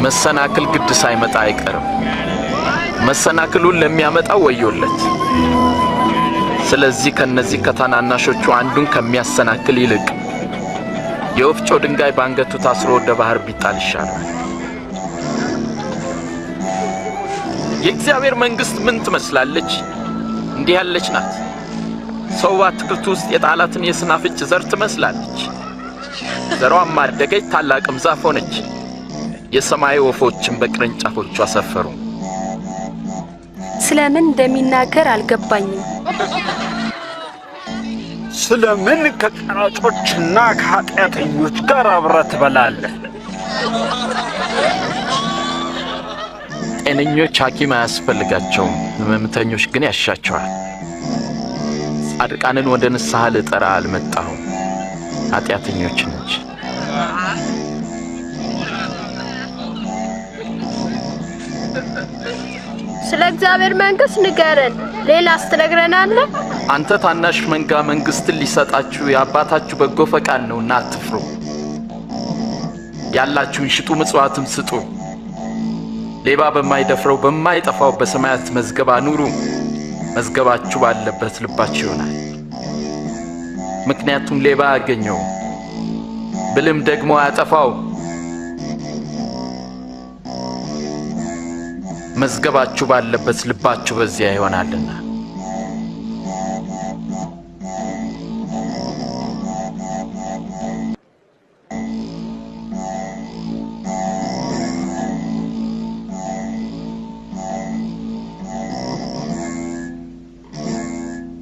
መሰናክል ግድ ሳይመጣ አይቀርም። መሰናክሉን ለሚያመጣው ወዮለት። ስለዚህ ከነዚህ ከታናናሾቹ አንዱን ከሚያሰናክል ይልቅ የወፍጮ ድንጋይ ባንገቱ ታስሮ ወደ ባህር ቢጣል ይሻላል። የእግዚአብሔር መንግሥት ምን ትመስላለች? እንዲህ ያለች ናት። ሰው በአትክልቱ ውስጥ የጣላትን የስናፍጭ ዘር ትመስላለች። ዘሯም አደገች፣ ታላቅም ዛፍ ሆነች። የሰማይ ወፎችን በቅርንጫፎቿ ሰፈሩ። ስለምን እንደሚናገር አልገባኝም። ስለምን ከቀራጮችና ከኃጢአተኞች ጋር አብረህ ትበላለህ? ጤነኞች ሐኪም አያስፈልጋቸውም፣ ሕመምተኞች ግን ያሻቸዋል። ጻድቃንን ወደ ንስሐ ልጠራ አልመጣሁም፣ ኃጢአተኞችን እንጂ። ስለ እግዚአብሔር መንግሥት ንገረን፣ ሌላስ ትነግረናለህ? አንተ ታናሽ መንጋ መንግሥትን ሊሰጣችሁ የአባታችሁ በጎ ፈቃድ ነውና አትፍሩ። ያላችሁን ሽጡ፣ ምጽዋትም ስጡ። ሌባ በማይደፍረው በማይጠፋው በሰማያት መዝገብ አኑሩ። መዝገባችሁ ባለበት ልባችሁ ይሆናል። ምክንያቱም ሌባ አያገኘው፣ ብልም ደግሞ አያጠፋው። መዝገባችሁ ባለበት ልባችሁ በዚያ ይሆናልና።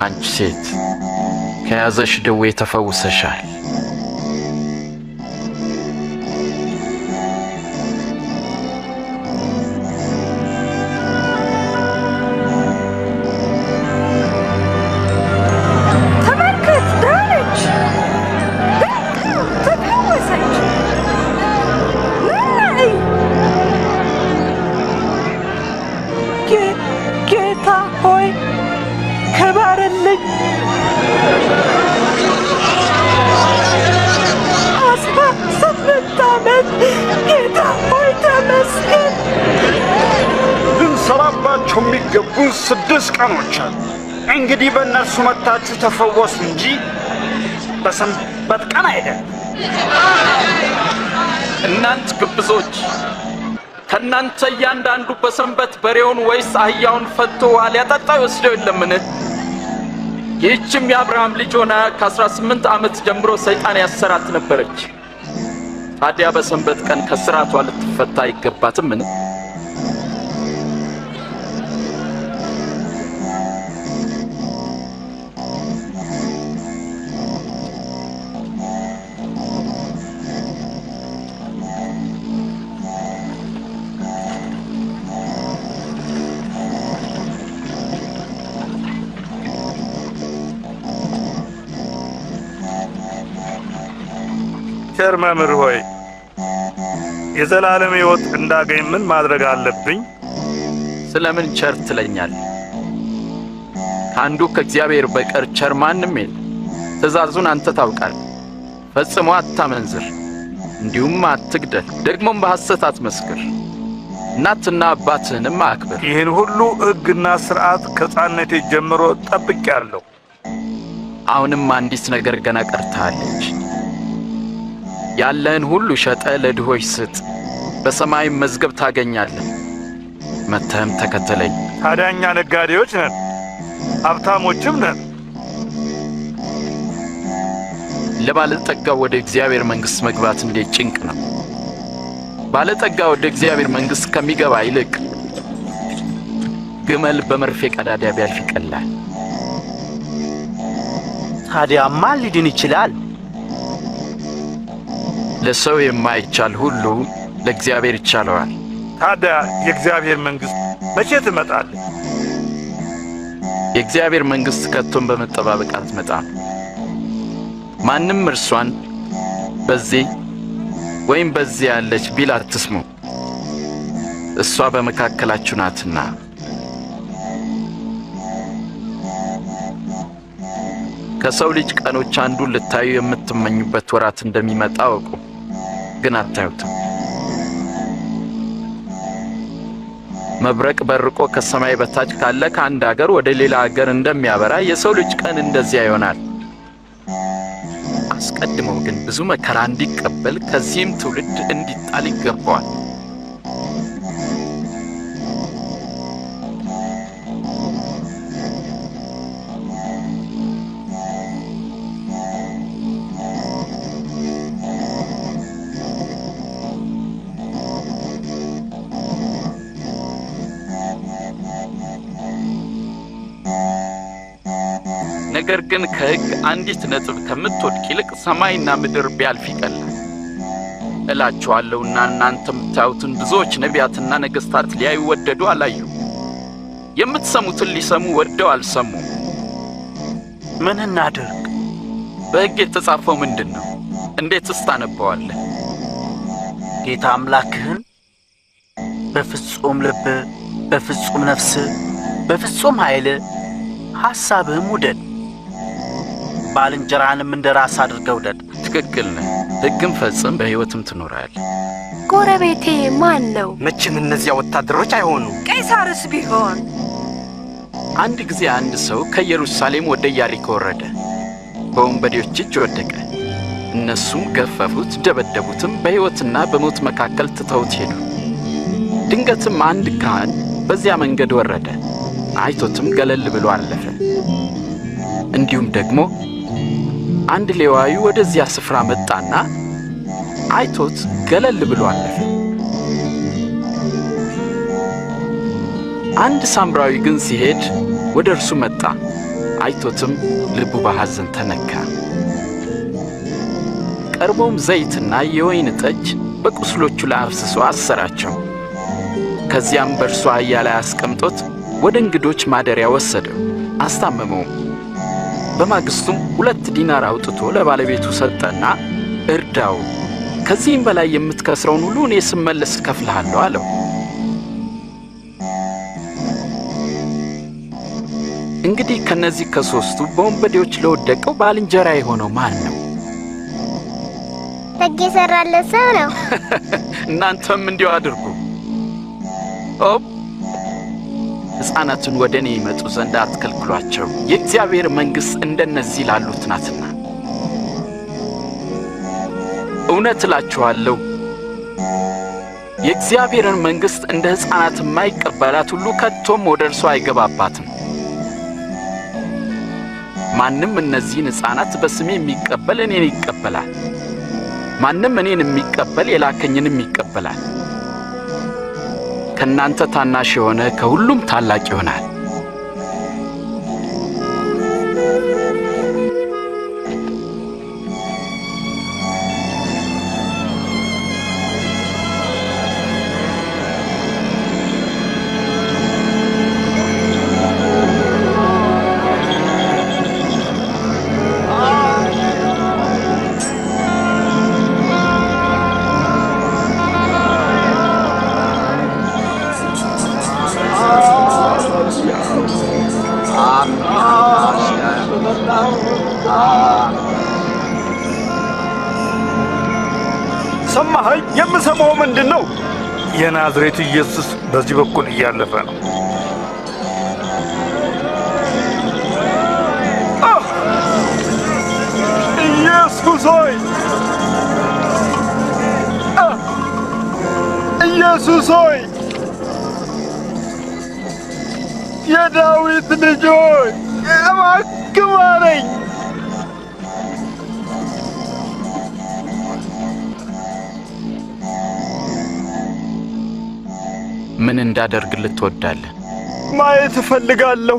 አንቺ ሴት ከያዘሽ ደዌ ተፈውሰሻል። ተመልከት፣ ዳነች፣ ተፈወሰች። ጌታ ሆይ ክበርልኝ። 18 ዓመት ጌታ ሆይ ተመስገን። ልንሰራባቸው የሚገቡ 6 ቀኖች አሉ። እንግዲህ በእነርሱ መጥታችሁ ተፈወሱ እንጂ በሰንበት ቀን አይደለም። እናንት ግብዞች፣ ከእናንተ እያንዳንዱ በሰንበት በሬውን ወይስ አህያውን ፈቶ ውሃ ሊያጠጣው ይወስደው የለምን? ይህችም የአብርሃም ልጅ ሆና ከ18 ዓመት ጀምሮ ሰይጣን ያሰራት ነበረች። ታዲያ በሰንበት ቀን ከስራቷ ልትፈታ አይገባትምን? ቸር መምህር ሆይ የዘላለም ሕይወት እንዳገኝ ምን ማድረግ አለብኝ? ስለምን ቸር ትለኛለህ? ከአንዱ ከእግዚአብሔር በቀር ቸር ማንም የለም። ትእዛዙን አንተ ታውቃለህ። ፈጽሞ አታመንዝር፣ እንዲሁም አትግደል፣ ደግሞም በሐሰት አትመስክር፣ እናትና አባትህንም አክብር። ይህን ሁሉ ሕግና ሥርዓት ከሕፃንነቴ ጀምሮ ጠብቄአለሁ። አሁንም አንዲት ነገር ገና ቀርታለች። ያለህን ሁሉ ሸጠ ለድሆች ስጥ፣ በሰማይም መዝገብ ታገኛለህ። መጥተህም ተከተለኝ። ታዲያ እኛ ነጋዴዎች ነን፣ ሀብታሞችም ነን። ለባለጠጋው ወደ እግዚአብሔር መንግሥት መግባት እንዴት ጭንቅ ነው! ባለጠጋ ወደ እግዚአብሔር መንግሥት ከሚገባ ይልቅ ግመል በመርፌ ቀዳዳ ቢያልፍ ይቀላል። ታዲያ ማን ሊድን ይችላል? ለሰው የማይቻል ሁሉ ለእግዚአብሔር ይቻለዋል። ታዲያ የእግዚአብሔር መንግሥት መቼ ትመጣለች? የእግዚአብሔር መንግሥት ከቶን በመጠባበቅ አትመጣም። ማንም እርሷን በዚህ ወይም በዚህ ያለች ቢል አትስሙ፣ እሷ በመካከላችሁ ናትና። ከሰው ልጅ ቀኖች አንዱን ልታዩ የምትመኙበት ወራት እንደሚመጣ አውቁ፣ ግን አታዩትም። መብረቅ በርቆ ከሰማይ በታች ካለ ከአንድ አገር ወደ ሌላ አገር እንደሚያበራ የሰው ልጅ ቀን እንደዚያ ይሆናል። አስቀድሞ ግን ብዙ መከራ እንዲቀበል ከዚህም ትውልድ እንዲጣል ይገባዋል። ነገር ግን ከሕግ አንዲት ነጥብ ከምትወድቅ ይልቅ ሰማይና ምድር ቢያልፍ ይቀላል እላችኋለሁና እናንተ የምታዩትን ብዙዎች ነቢያትና ነገሥታት ሊያዩ ወደዱ፣ አላዩም። የምትሰሙትን ሊሰሙ ወደው አልሰሙም። ምን እናድርግ? በሕግ የተጻፈው ምንድን ነው? እንዴትስ ታነበዋለህ? ጌታ አምላክህን በፍጹም ልብ፣ በፍጹም ነፍስ፣ በፍጹም ኃይል ሐሳብህም ውደድ፣ ባልንጀራህንም እንደ ራስ አድርገህ ውደድ። ትክክል ነህ። ሕግም ፈጽም በሕይወትም ትኖራለህ። ጎረቤቴ ማን ነው? መቼም እነዚያ ወታደሮች አይሆኑ። ቄሳርስ ቢሆን? አንድ ጊዜ አንድ ሰው ከኢየሩሳሌም ወደ ኢያሪኮ ወረደ፣ በወንበዴዎች እጅ ወደቀ። እነሱም ገፈፉት፣ ደበደቡትም፣ በሕይወትና በሞት መካከል ትተውት ሄዱ። ድንገትም አንድ ካህን በዚያ መንገድ ወረደ፣ አይቶትም ገለል ብሎ አለፈ። እንዲሁም ደግሞ አንድ ሌዋዊ ወደዚያ ስፍራ መጣና አይቶት ገለል ብሎ አለፈ። አንድ ሳምራዊ ግን ሲሄድ ወደ እርሱ መጣ፣ አይቶትም ልቡ በሐዘን ተነካ። ቀርቦም ዘይትና የወይን ጠጅ በቁስሎቹ ላይ አፍስሶ አሰራቸው። ከዚያም በእርሱ አህያ ላይ አስቀምጦት ወደ እንግዶች ማደሪያ ወሰደው፣ አስታመመውም። በማግስቱም 2 ዲናር አውጥቶ ለባለቤቱ ሰጠና እርዳው፣ ከዚህም በላይ የምትከስረውን ሁሉ እኔ ስመለስ እከፍልሃለሁ አለው። እንግዲህ ከነዚህ ከሦስቱ በወንበዴዎች ለወደቀው ባልንጀራ የሆነው ማን ነው? ሕግ የሠራለት ሰው ነው። እናንተም እንዲሁ አድርጉ። ሕፃናትን ወደ እኔ ይመጡ ዘንድ አትከልክሏቸው፣ የእግዚአብሔር መንግሥት እንደነዚህ ላሉት ናትና። እውነት እላችኋለሁ የእግዚአብሔርን መንግሥት እንደ ሕፃናት የማይቀበላት ሁሉ ከቶም ወደ እርሷ አይገባባትም። ማንም እነዚህን ሕፃናት በስሜ የሚቀበል እኔን ይቀበላል፣ ማንም እኔን የሚቀበል የላከኝንም ይቀበላል። ከእናንተ ታናሽ የሆነ ከሁሉም ታላቅ ይሆናል። ሰማኸኝ? የምሰማው ምንድን ነው? የናዝሬቱ ኢየሱስ በዚህ በኩል እያለፈ ነው። ኢየሱስ ሆይ! ኢየሱስ ሆይ! የዳዊት ልጅ ሆይ እባክህ ማረኝ! ምን እንዳደርግልህ ትወዳለህ? ማየት እፈልጋለሁ።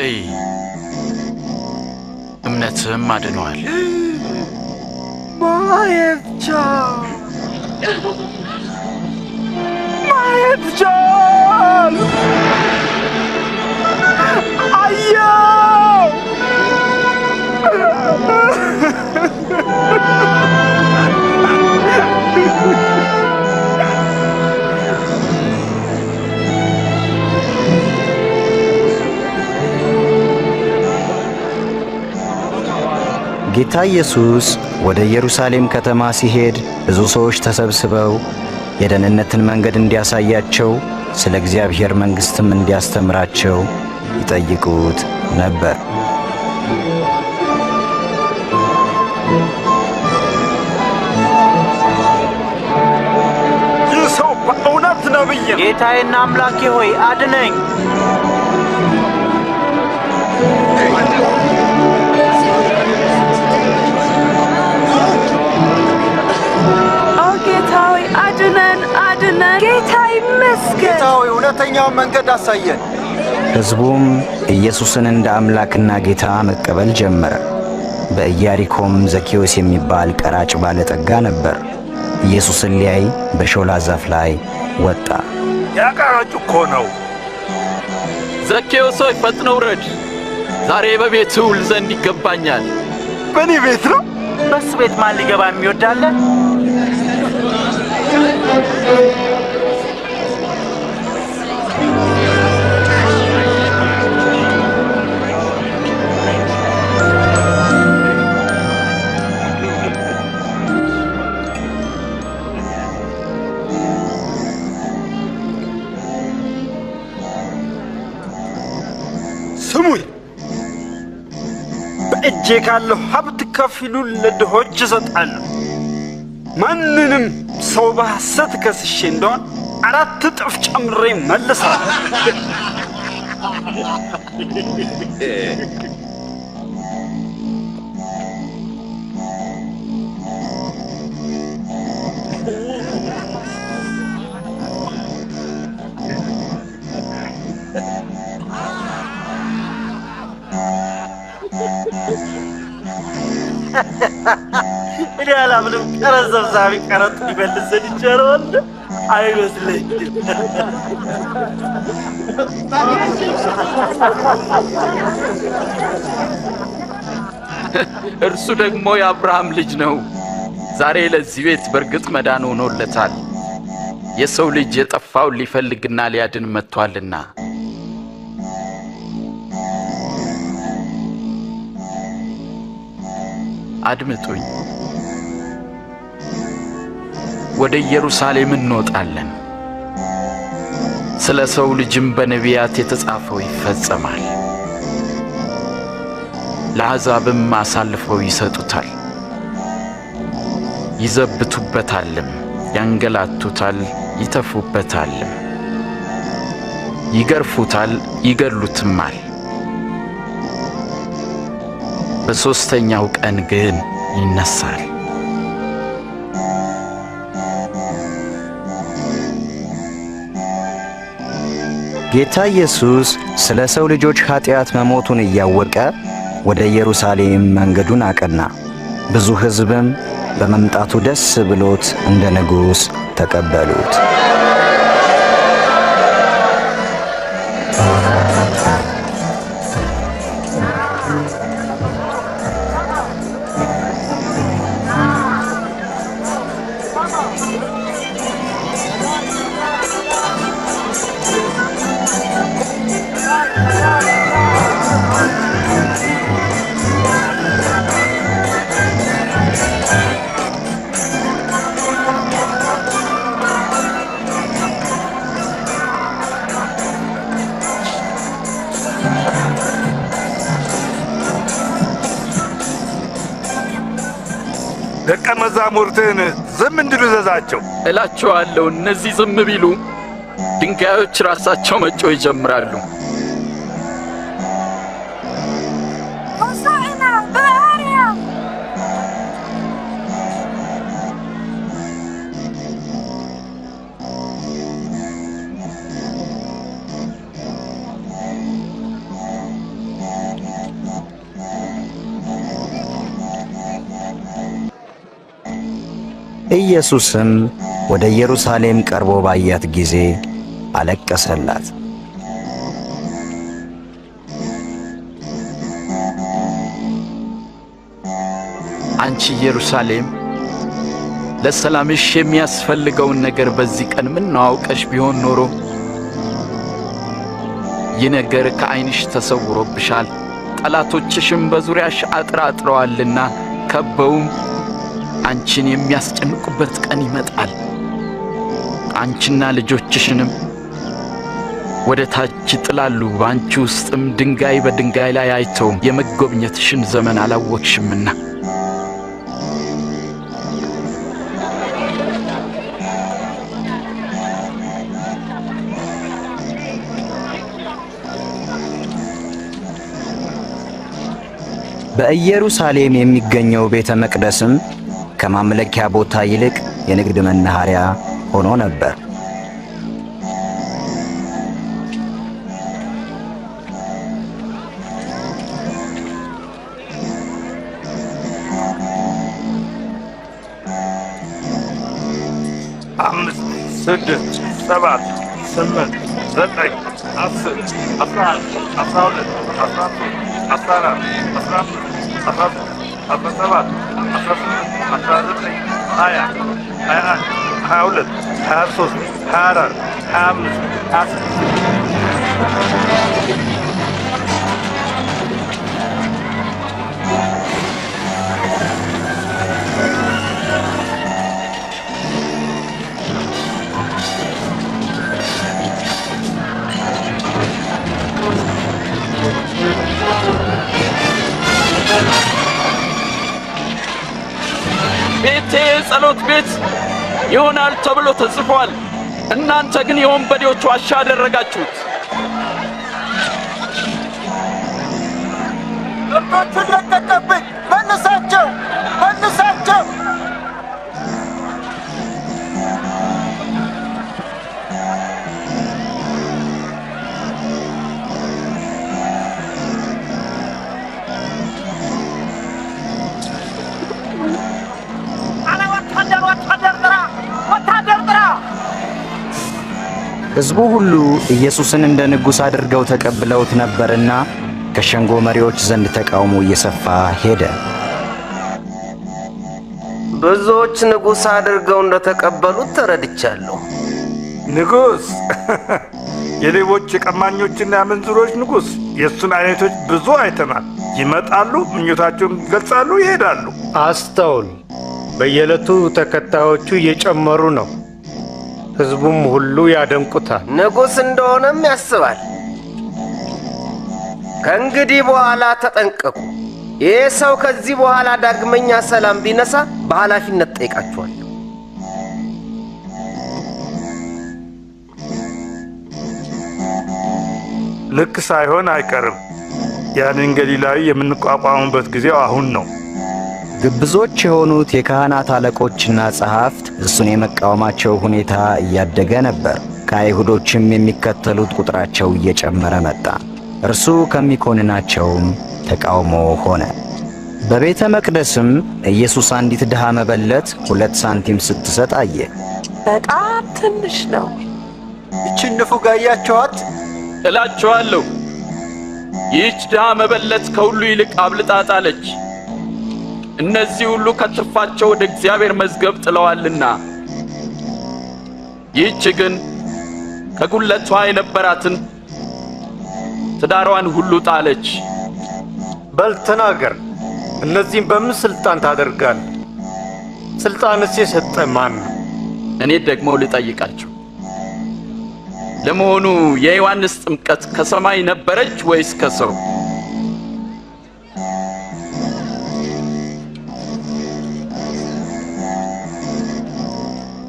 እይ፣ እምነትህም አድኖሃል። ማየት ቻል! ማየት ቻል! አየው! ጌታ ኢየሱስ ወደ ኢየሩሳሌም ከተማ ሲሄድ ብዙ ሰዎች ተሰብስበው የደህንነትን መንገድ እንዲያሳያቸው ስለ እግዚአብሔር መንግሥትም እንዲያስተምራቸው ይጠይቁት ነበር። ይህ ሰው በእውነት ነቢይ ነው። ጌታዬና አምላኬ ሆይ አድነኝ። ኦ ጌታ ሆይ አድነን፣ አድነን። ጌታ ይመስገን። ጌታ ሆይ እውነተኛውን መንገድ አሳየን። ሕዝቡም ኢየሱስን እንደ አምላክና ጌታ መቀበል ጀመረ። በኢያሪኮም ዘኬዎስ የሚባል ቀራጭ ባለጠጋ ነበር። ኢየሱስን ሊያይ በሾላ ዛፍ ላይ ወጣ። ያ ቀራጭ እኮ ነው። ዘኬዎስ ሆይ ፈጥነህ ውረድ፣ ዛሬ በቤትህ ውል ዘንድ ይገባኛል። በእኔ ቤት ነው? በሱ ቤት ማን ሊገባ የሚወዳለ? ስሙኝ፣ በእጄ ካለው ሀብት ከፊሉን ለድሆች እሰጣለሁ። ማንንም ሰው በሐሰት ከስሼ እንደሆን 4 እጥፍ ጨምሬ መልሳለሁ። እኔ አላምንም። ቀረጥ ሰብሳቢ ቀረጥ ሊመልሰን ይቻለዋል? አይመስለኝም። እርሱ ደግሞ የአብርሃም ልጅ ነው። ዛሬ ለዚህ ቤት በርግጥ መዳን ሆኖለታል። የሰው ልጅ የጠፋውን ሊፈልግና ሊያድን መጥቷልና። አድምጡኝ። ወደ ኢየሩሳሌም እንወጣለን፣ ስለ ሰው ልጅም በነቢያት የተጻፈው ይፈጸማል። ለአሕዛብም አሳልፈው ይሰጡታል፣ ይዘብቱበታልም፣ ያንገላቱታል፣ ይተፉበታልም፣ ይገርፉታል፣ ይገድሉትማል። በሦስተኛው ቀን ግን ይነሳል። ጌታ ኢየሱስ ስለ ሰው ልጆች ኀጢአት መሞቱን እያወቀ ወደ ኢየሩሳሌም መንገዱን አቀና። ብዙ ሕዝብም በመምጣቱ ደስ ብሎት እንደ ንጉሥ ተቀበሉት። ደቀ መዛሙርትህን ዝም እንዲሉ እዘዛቸው። እላቸዋለሁ፣ እነዚህ ዝም ቢሉ ድንጋዮች ራሳቸው መጮህ ይጀምራሉ። ሆሳዕና በአርያም ኢየሱስም ወደ ኢየሩሳሌም ቀርቦ ባያት ጊዜ አለቀሰላት። አንቺ ኢየሩሳሌም፣ ለሰላምሽ የሚያስፈልገውን ነገር በዚህ ቀን ምነው አውቀሽ ቢሆን ኖሮ! ይህ ነገር ከዓይንሽ ተሰውሮብሻል፣ ጠላቶችሽም በዙሪያሽ አጥራጥረዋልና ከበውም አንቺን የሚያስጨንቁበት ቀን ይመጣል። አንቺና ልጆችሽንም ወደ ታች ይጥላሉ። በአንቺ ውስጥም ድንጋይ በድንጋይ ላይ አይተውም። የመጎብኘትሽን ዘመን አላወቅሽምና። በኢየሩሳሌም የሚገኘው ቤተ መቅደስም ከማምለኪያ ቦታ ይልቅ የንግድ መናኸሪያ ሆኖ ነበር። አምስት፣ ስድስት፣ ሰባት፣ ስምንት፣ ዘጠኝ፣ 10፣ 11፣ 12፣ 13፣ 14፣ 15፣ 16፣ 17፣ 18፣ 19፣ 20፣ 21፣ 22፣ 23፣ 24፣ 25፣ 26 ቤቴ የጸሎት ቤት ይሆናል ተብሎ ተጽፏል። እናንተ ግን የወንበዴዎች ዋሻ አደረጋችሁት። እርዶቹን ለቀቀብኝ! መልሳቸው! መልሳቸው! ሕዝቡ ሁሉ ኢየሱስን እንደ ንጉሥ አድርገው ተቀብለውት ነበርና ከሸንጎ መሪዎች ዘንድ ተቃውሞ እየሰፋ ሄደ። ብዙዎች ንጉሥ አድርገው እንደተቀበሉት ተረድቻለሁ። ንጉሥ የሌቦች የቀማኞችና የአመንዝሮች ንጉሥ። የእሱን አይነቶች ብዙ አይተናል። ይመጣሉ፣ ምኞታቸውን ይገልጻሉ፣ ይሄዳሉ። አስተውል፣ በየዕለቱ ተከታዮቹ እየጨመሩ ነው። ሕዝቡም ሁሉ ያደንቁታል። ንጉሥ እንደሆነም ያስባል። ከእንግዲህ በኋላ ተጠንቀቁ። ይህ ሰው ከዚህ በኋላ ዳግመኛ ሰላም ቢነሳ በኃላፊነት ጠይቃችኋለሁ። ልክ ሳይሆን አይቀርም። ያንን ገሊላዊ የምንቋቋሙበት ጊዜው አሁን ነው። ግብዞች የሆኑት የካህናት አለቆችና ጸሐፍት እሱን የመቃወማቸው ሁኔታ እያደገ ነበር። ከአይሁዶችም የሚከተሉት ቁጥራቸው እየጨመረ መጣ። እርሱ ከሚኮንናቸውም ተቃውሞ ሆነ። በቤተ መቅደስም ኢየሱስ አንዲት ድሃ መበለት 2 ሳንቲም ስትሰጥ አየ። በጣም ትንሽ ነው። ይችን ንፉግ አያችኋት? እላችኋለሁ ይህች ድሃ መበለት ከሁሉ ይልቅ አብልጣ ጣለች። እነዚህ ሁሉ ከትርፋቸው ወደ እግዚአብሔር መዝገብ ጥለዋልና፣ ይህች ግን ከጉለቷ የነበራትን ትዳሯን ሁሉ ጣለች። በል ተናገር፣ እነዚህም በምን ሥልጣን ታደርጋለህ? ሥልጣንስ የሰጠ ማን ነው? እኔ ደግሞ ልጠይቃችሁ፣ ለመሆኑ የዮሐንስ ጥምቀት ከሰማይ ነበረች ወይስ ከሰው?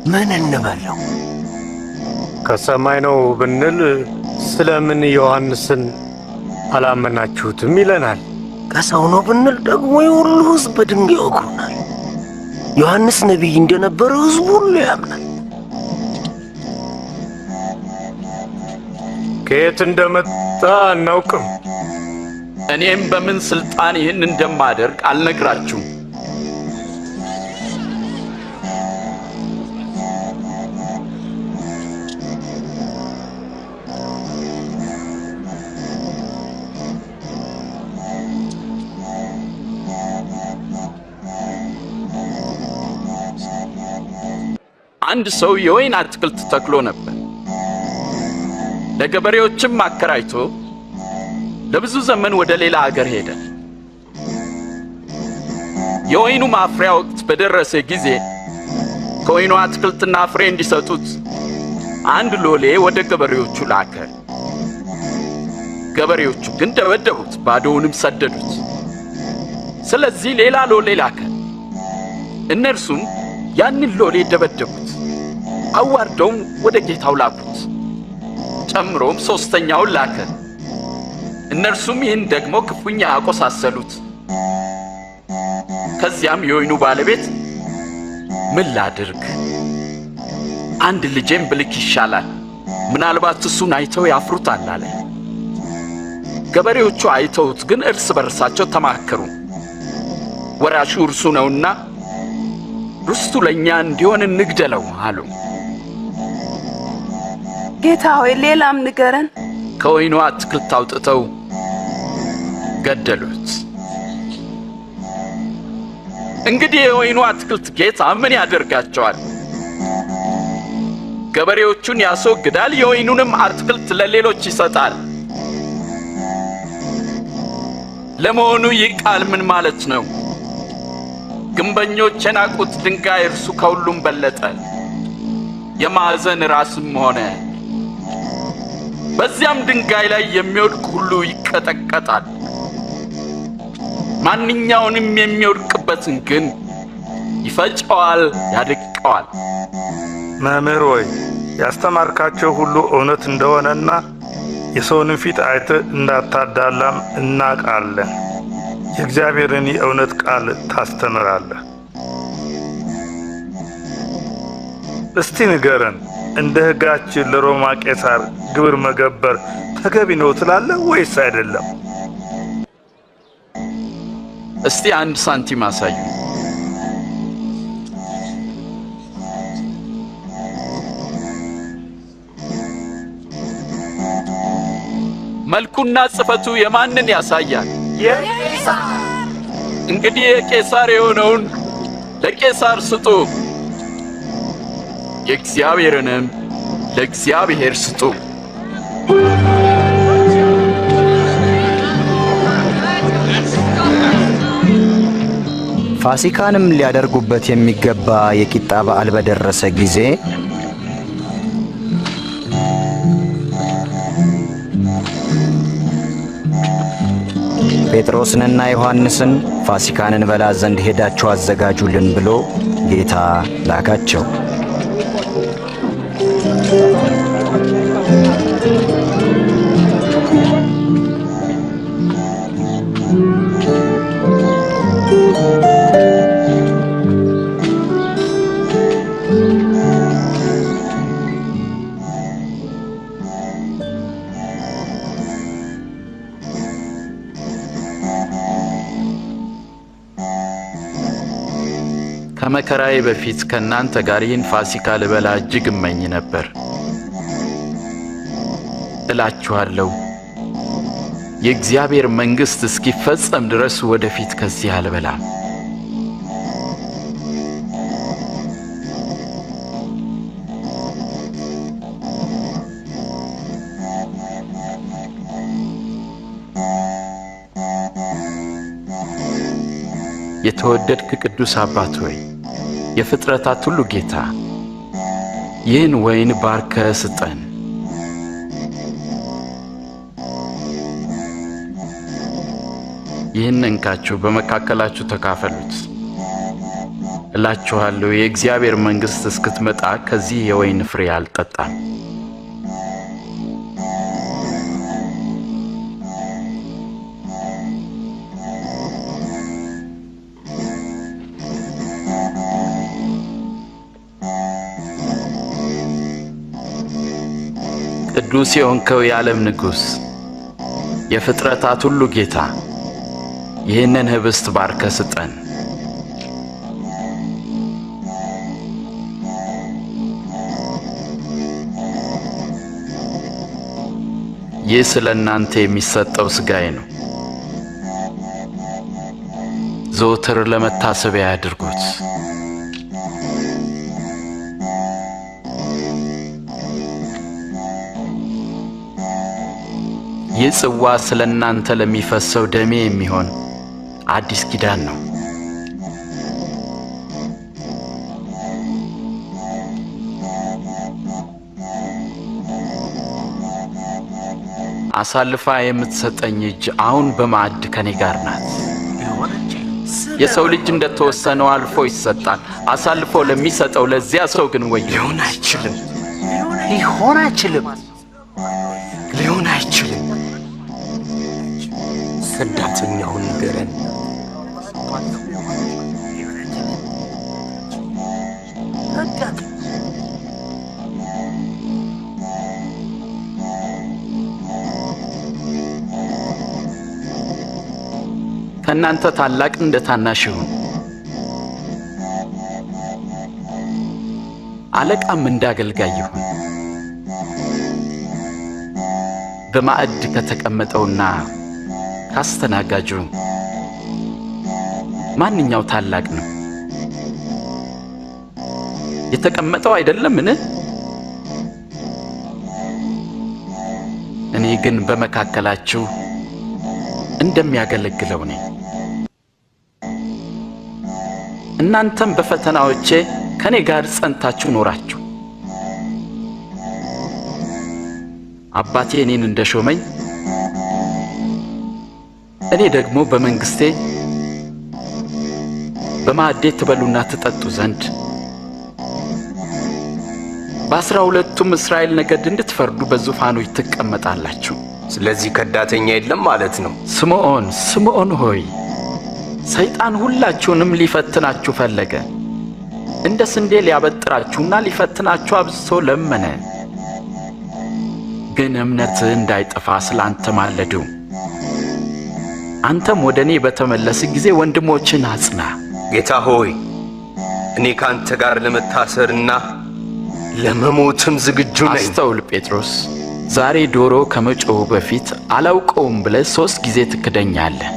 ምን እንበለው? ከሰማይ ነው ብንል ስለምን ዮሐንስን አላመናችሁትም ይለናል። ከሰው ነው ብንል ደግሞ የሁሉ ሕዝብ በድንጋይ ይወግሩናል። ዮሐንስ ነቢይ እንደነበረ ሕዝቡ ሁሉ ያምናል። ከየት እንደመጣ አናውቅም። እኔም በምን ሥልጣን ይህን እንደማደርግ አልነግራችሁም። አንድ ሰው የወይን አትክልት ተክሎ ነበር። ለገበሬዎችም አከራይቶ ለብዙ ዘመን ወደ ሌላ አገር ሄደ። የወይኑ ማፍሪያ ወቅት በደረሰ ጊዜ ከወይኑ አትክልትና ፍሬ እንዲሰጡት አንድ ሎሌ ወደ ገበሬዎቹ ላከ። ገበሬዎቹ ግን ደበደቡት፣ ባዶውንም ሰደዱት። ስለዚህ ሌላ ሎሌ ላከ። እነርሱም ያንን ሎሌ ደበደቡት፣ አዋርደውም ወደ ጌታው ላኩት። ጨምሮም ሦስተኛውን ላከ። እነርሱም ይህን ደግሞ ክፉኛ አቆሳሰሉት። ከዚያም የወይኑ ባለቤት ምን ላድርግ? አንድ ልጄም ብልክ ይሻላል፣ ምናልባት እሱን አይተው ያፍሩታል አለ። ገበሬዎቹ አይተውት ግን እርስ በርሳቸው ተማከሩ። ወራሹ እርሱ ነውና ርስቱ ለእኛ እንዲሆን እንግደለው አሉ። ጌታ ሆይ ሌላም ንገረን። ከወይኑ አትክልት አውጥተው ገደሉት። እንግዲህ የወይኑ አትክልት ጌታ ምን ያደርጋቸዋል? ገበሬዎቹን ያስወግዳል፣ የወይኑንም አትክልት ለሌሎች ይሰጣል። ለመሆኑ ይህ ቃል ምን ማለት ነው? ግንበኞች የናቁት ድንጋይ እርሱ ከሁሉም በለጠ፣ የማዕዘን ራስም ሆነ። በዚያም ድንጋይ ላይ የሚወድቅ ሁሉ ይቀጠቀጣል። ማንኛውንም የሚወድቅበትን ግን ይፈጨዋል፣ ያደቀዋል። መምህር ሆይ ያስተማርካቸው ሁሉ እውነት እንደሆነና የሰውንም ፊት አይተህ እንዳታዳላም እናውቃለን። የእግዚአብሔርን የእውነት ቃል ታስተምራለህ። እስቲ ንገረን፣ እንደ ሕጋችን ለሮማ ቄሳር ግብር መገበር ተገቢ ነው ትላለህ ወይስ አይደለም? እስቲ አንድ ሳንቲም አሳዩ። መልኩና ጽፈቱ የማንን ያሳያል? የቄሳር። እንግዲህ የቄሳር የሆነውን ለቄሳር ስጡ፣ የእግዚአብሔርንም ለእግዚአብሔር ስጡ። ፋሲካንም ሊያደርጉበት የሚገባ የቂጣ በዓል በደረሰ ጊዜ ጴጥሮስንና ዮሐንስን ፋሲካን እንበላ ዘንድ ሄዳችሁ አዘጋጁልን ብሎ ጌታ ላካቸው። ከመከራዬ በፊት ከእናንተ ጋር ይህን ፋሲካ ልበላ እጅግ እመኝ ነበር። እላችኋለሁ የእግዚአብሔር መንግሥት እስኪፈጸም ድረስ ወደፊት ከዚህ አልበላም። የተወደድክ ቅዱስ አባት ሆይ፣ የፍጥረታት ሁሉ ጌታ፣ ይህን ወይን ባርከ ስጠን። ይህን እንካችሁ በመካከላችሁ ተካፈሉት። እላችኋለሁ የእግዚአብሔር መንግሥት እስክትመጣ ከዚህ የወይን ፍሬ አልጠጣም። ቅዱስ የሆንከው የዓለም ንጉሥ፣ የፍጥረታት ሁሉ ጌታ፣ ይህንን ኅብስት ባርከ ስጠን። ይህ ስለ እናንተ የሚሰጠው ሥጋዬ ነው። ዘወትር ለመታሰቢያ ያድርጉት። ይህ ጽዋ ስለ እናንተ ለሚፈሰው ደሜ የሚሆን አዲስ ኪዳን ነው። አሳልፋ የምትሰጠኝ እጅ አሁን በማዕድ ከኔ ጋር ናት። የሰው ልጅ እንደተወሰነው አልፎ ይሰጣል። አሳልፎ ለሚሰጠው ለዚያ ሰው ግን ወይ ሊሆን አይችልም፣ ሊሆን አይችልም፣ ሊሆን አይችልም። ከዳተኛውን ንገረን። ከእናንተ ታላቅ እንደ ታናሽ ይሁን፣ አለቃም እንደ አገልጋይ ይሁን። በማዕድ ከተቀመጠውና ካስተናጋጁ ማንኛው ታላቅ ነው? የተቀመጠው አይደለምን? እኔ ግን በመካከላችሁ እንደሚያገለግለው ነኝ። እናንተም በፈተናዎቼ ከኔ ጋር ጸንታችሁ ኖራችሁ አባቴ እኔን እንደሾመኝ እኔ ደግሞ በመንግስቴ በማዕዴ ትበሉና ትጠጡ ዘንድ በ12ቱም እስራኤል ነገድ እንድትፈርዱ በዙፋኖች ትቀመጣላችሁ። ስለዚህ ከዳተኛ የለም ማለት ነው። ስምዖን ስምዖን ሆይ ሰይጣን ሁላችሁንም ሊፈትናችሁ ፈለገ፣ እንደ ስንዴ ሊያበጥራችሁና ሊፈትናችሁ አብዝቶ ለመነ። ግን እምነትህ እንዳይጠፋ ስላንተ ማለዱ። አንተም ወደ እኔ በተመለስህ ጊዜ ወንድሞችን አጽና። ጌታ ሆይ እኔ ካንተ ጋር ለመታሰርና ለመሞትም ዝግጁ ነኝ። አስተውል ጴጥሮስ፣ ዛሬ ዶሮ ከመጮሁ በፊት አላውቀውም ብለህ 3 ጊዜ ትክደኛለህ።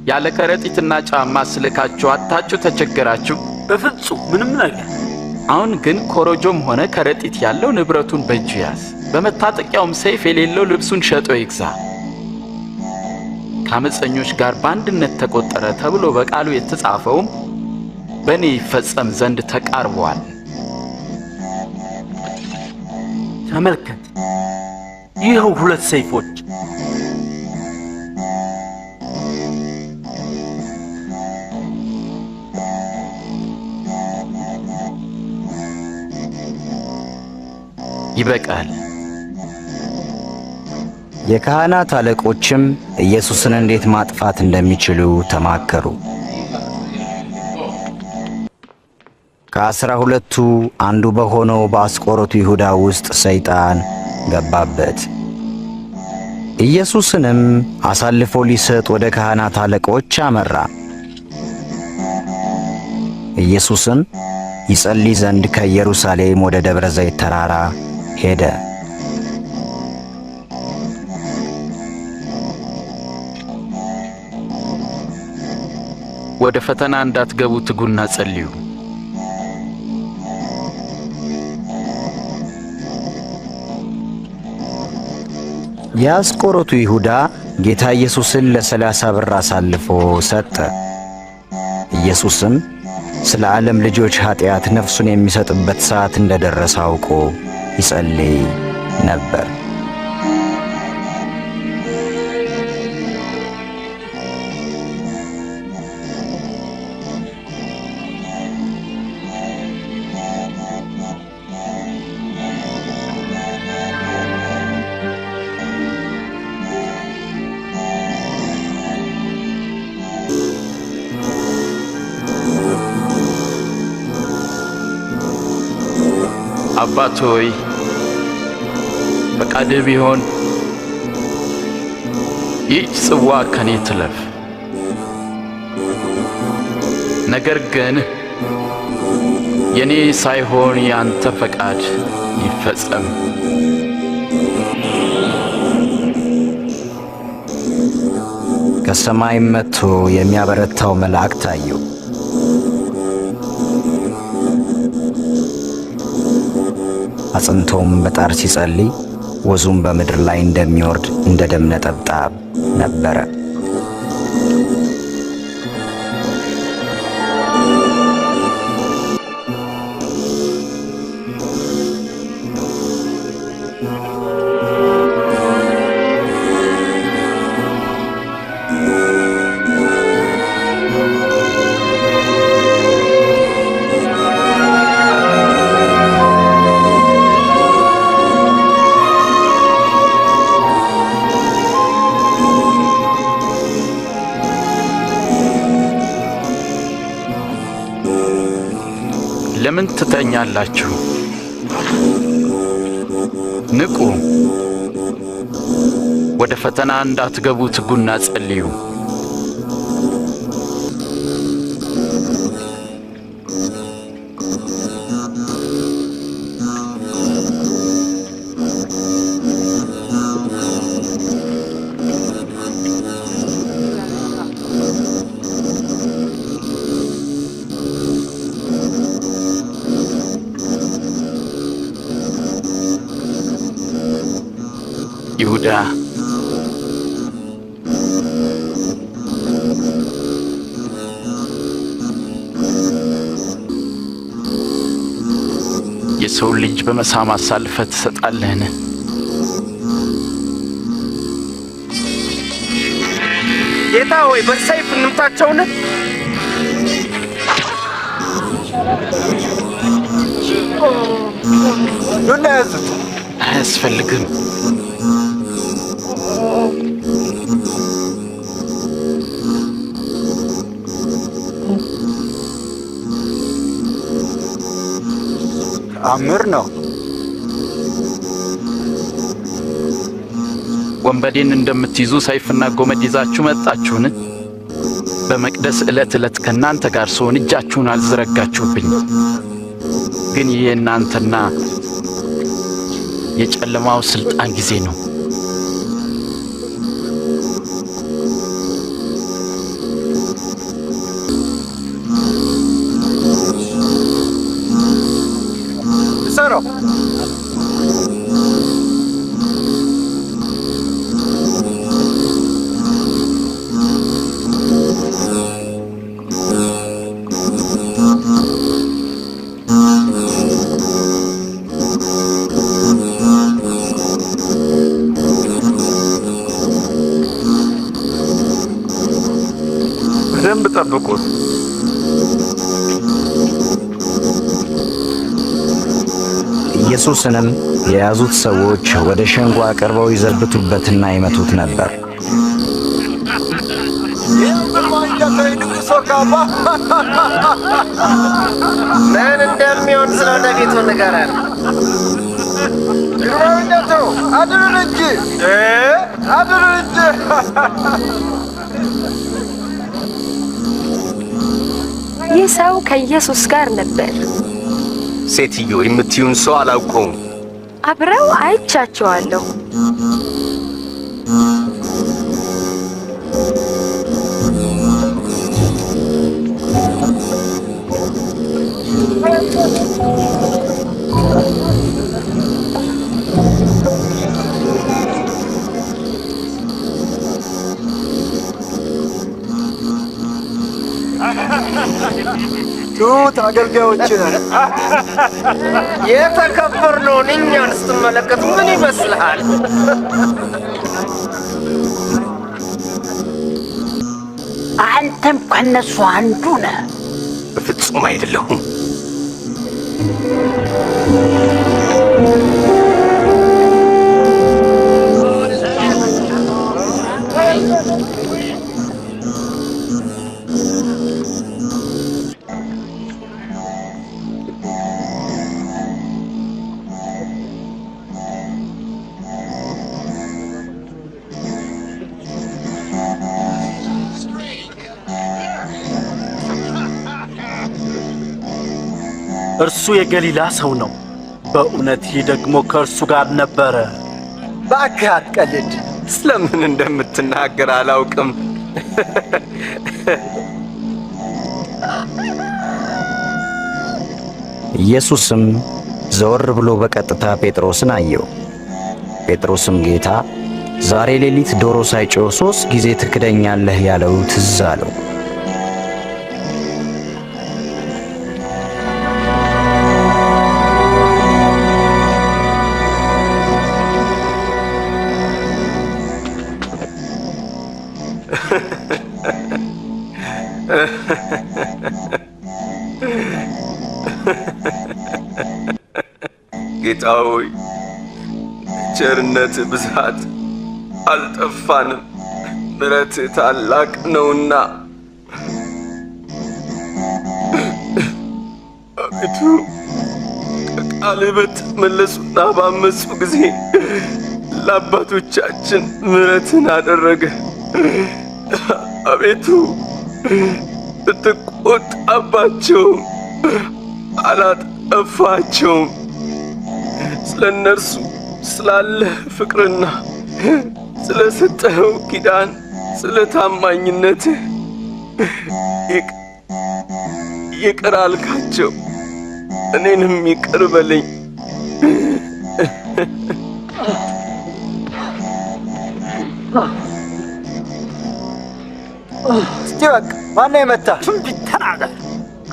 ያለ ከረጢትና ጫማ ስልካችሁ አጣችሁ ተቸገራችሁ? በፍጹም ምንም ነገር። አሁን ግን ኮረጆም ሆነ ከረጢት ያለው ንብረቱን በእጁ ያዝ፣ በመታጠቂያውም ሰይፍ የሌለው ልብሱን ሸጦ ይግዛ። ከአመፀኞች ጋር በአንድነት ተቆጠረ ተብሎ በቃሉ የተጻፈውም በእኔ ይፈጸም ዘንድ ተቃርቧል። ተመልከት፣ ይኸው 2 ሰይፎች። ይበቃል። የካህናት አለቆችም ኢየሱስን እንዴት ማጥፋት እንደሚችሉ ተማከሩ። ከ12ቱ አንዱ በሆነው በአስቆሮቱ ይሁዳ ውስጥ ሰይጣን ገባበት። ኢየሱስንም አሳልፎ ሊሰጥ ወደ ካህናት አለቆች አመራ። ኢየሱስም ይጸልይ ዘንድ ከኢየሩሳሌም ወደ ደብረ ዘይት ተራራ ሄደ። ወደ ፈተና እንዳትገቡ ትጉና ጸልዩ። የአስቆሮቱ ይሁዳ ጌታ ኢየሱስን ለ30 ብር አሳልፎ ሰጠ። ኢየሱስም ስለ ዓለም ልጆች ኃጢአት ነፍሱን የሚሰጥበት ሰዓት እንደደረሰ አውቆ ይጸልይ ነበር። አባት ሆይ ፈቃድህ ቢሆን ይህች ጽዋ ከኔ ትለፍ። ነገር ግን የኔ ሳይሆን ያንተ ፈቃድ ይፈጸም። ከሰማይም መጥቶ የሚያበረታው መልአክ ታየው። አጽንቶም በጣር ሲጸልይ ወዙም በምድር ላይ እንደሚወርድ እንደ ደም ነጠብጣብ ነበረ። ለምን ትተኛላችሁ? ንቁ፣ ወደ ፈተና እንዳትገቡ ትጉና ጸልዩ። ይሁዳ የሰው ልጅ በመሳም አሳልፈህ ትሰጣለህን? ጌታ ሆይ በሰይፍ እንምታቸውን? ዱላ ያዙት። አያስፈልግም። ተአምር ነው። ወንበዴን እንደምትይዙ ሰይፍና ጎመድ ይዛችሁ መጣችሁን? በመቅደስ ዕለት ዕለት ከእናንተ ጋር ስሆን እጃችሁን አልዘረጋችሁብኝ። ግን ይህ የእናንተና የጨለማው ሥልጣን ጊዜ ነው። ሰራው በደንብ ጠብቁት። ኢየሱስንም የያዙት ሰዎች ወደ ሸንጎ አቅርበው ይዘብቱበትና ይመቱት ነበር። ምን እንደሚሆን ስለ ወደፊቱ ንገረን። ግርማዊነቱ አድኑን እንጂ አድኑን እንጂ። ይህ ሰው ከኢየሱስ ጋር ነበር። ሴትዮ የምትዩን ሰው አላውቀውም። አብረው አይቻቸዋለሁ። ትሁት አገልጋዮች ነን። የተከበርነውን እኛን ስትመለከት ምን ይመስልሃል? አንተም ከነሱ አንዱ ነህ። በፍጹም አይደለሁም። እርሱ የገሊላ ሰው ነው። በእውነት ይህ ደግሞ ከእርሱ ጋር ነበረ። እባክህ አትቀልድ። ስለምን እንደምትናገር አላውቅም። ኢየሱስም ዘወር ብሎ በቀጥታ ጴጥሮስን አየው። ጴጥሮስም ጌታ ዛሬ ሌሊት ዶሮ ሳይጮህ 3 ጊዜ ትክደኛለህ ያለው ትዝ አለው። ጌታ ሆይ ቸርነት ብዛት አልጠፋንም፣ ምሕረት ታላቅ ነውና አቤቱ ከቃልህ በተመለሱና ባመፁ ጊዜ ለአባቶቻችን ምሕረትን አደረገ። አቤቱ ስትቆጣባቸውም አላጠፋቸውም። ስለ እነርሱ ስላለህ ፍቅርና ስለ ሰጠኸው ኪዳን ስለ ታማኝነትህ ይቅር አልካቸው። እኔንም ይቅር በለኝ። እስቲ በቃ ማነው የመታ? ትንቢት ተናገር።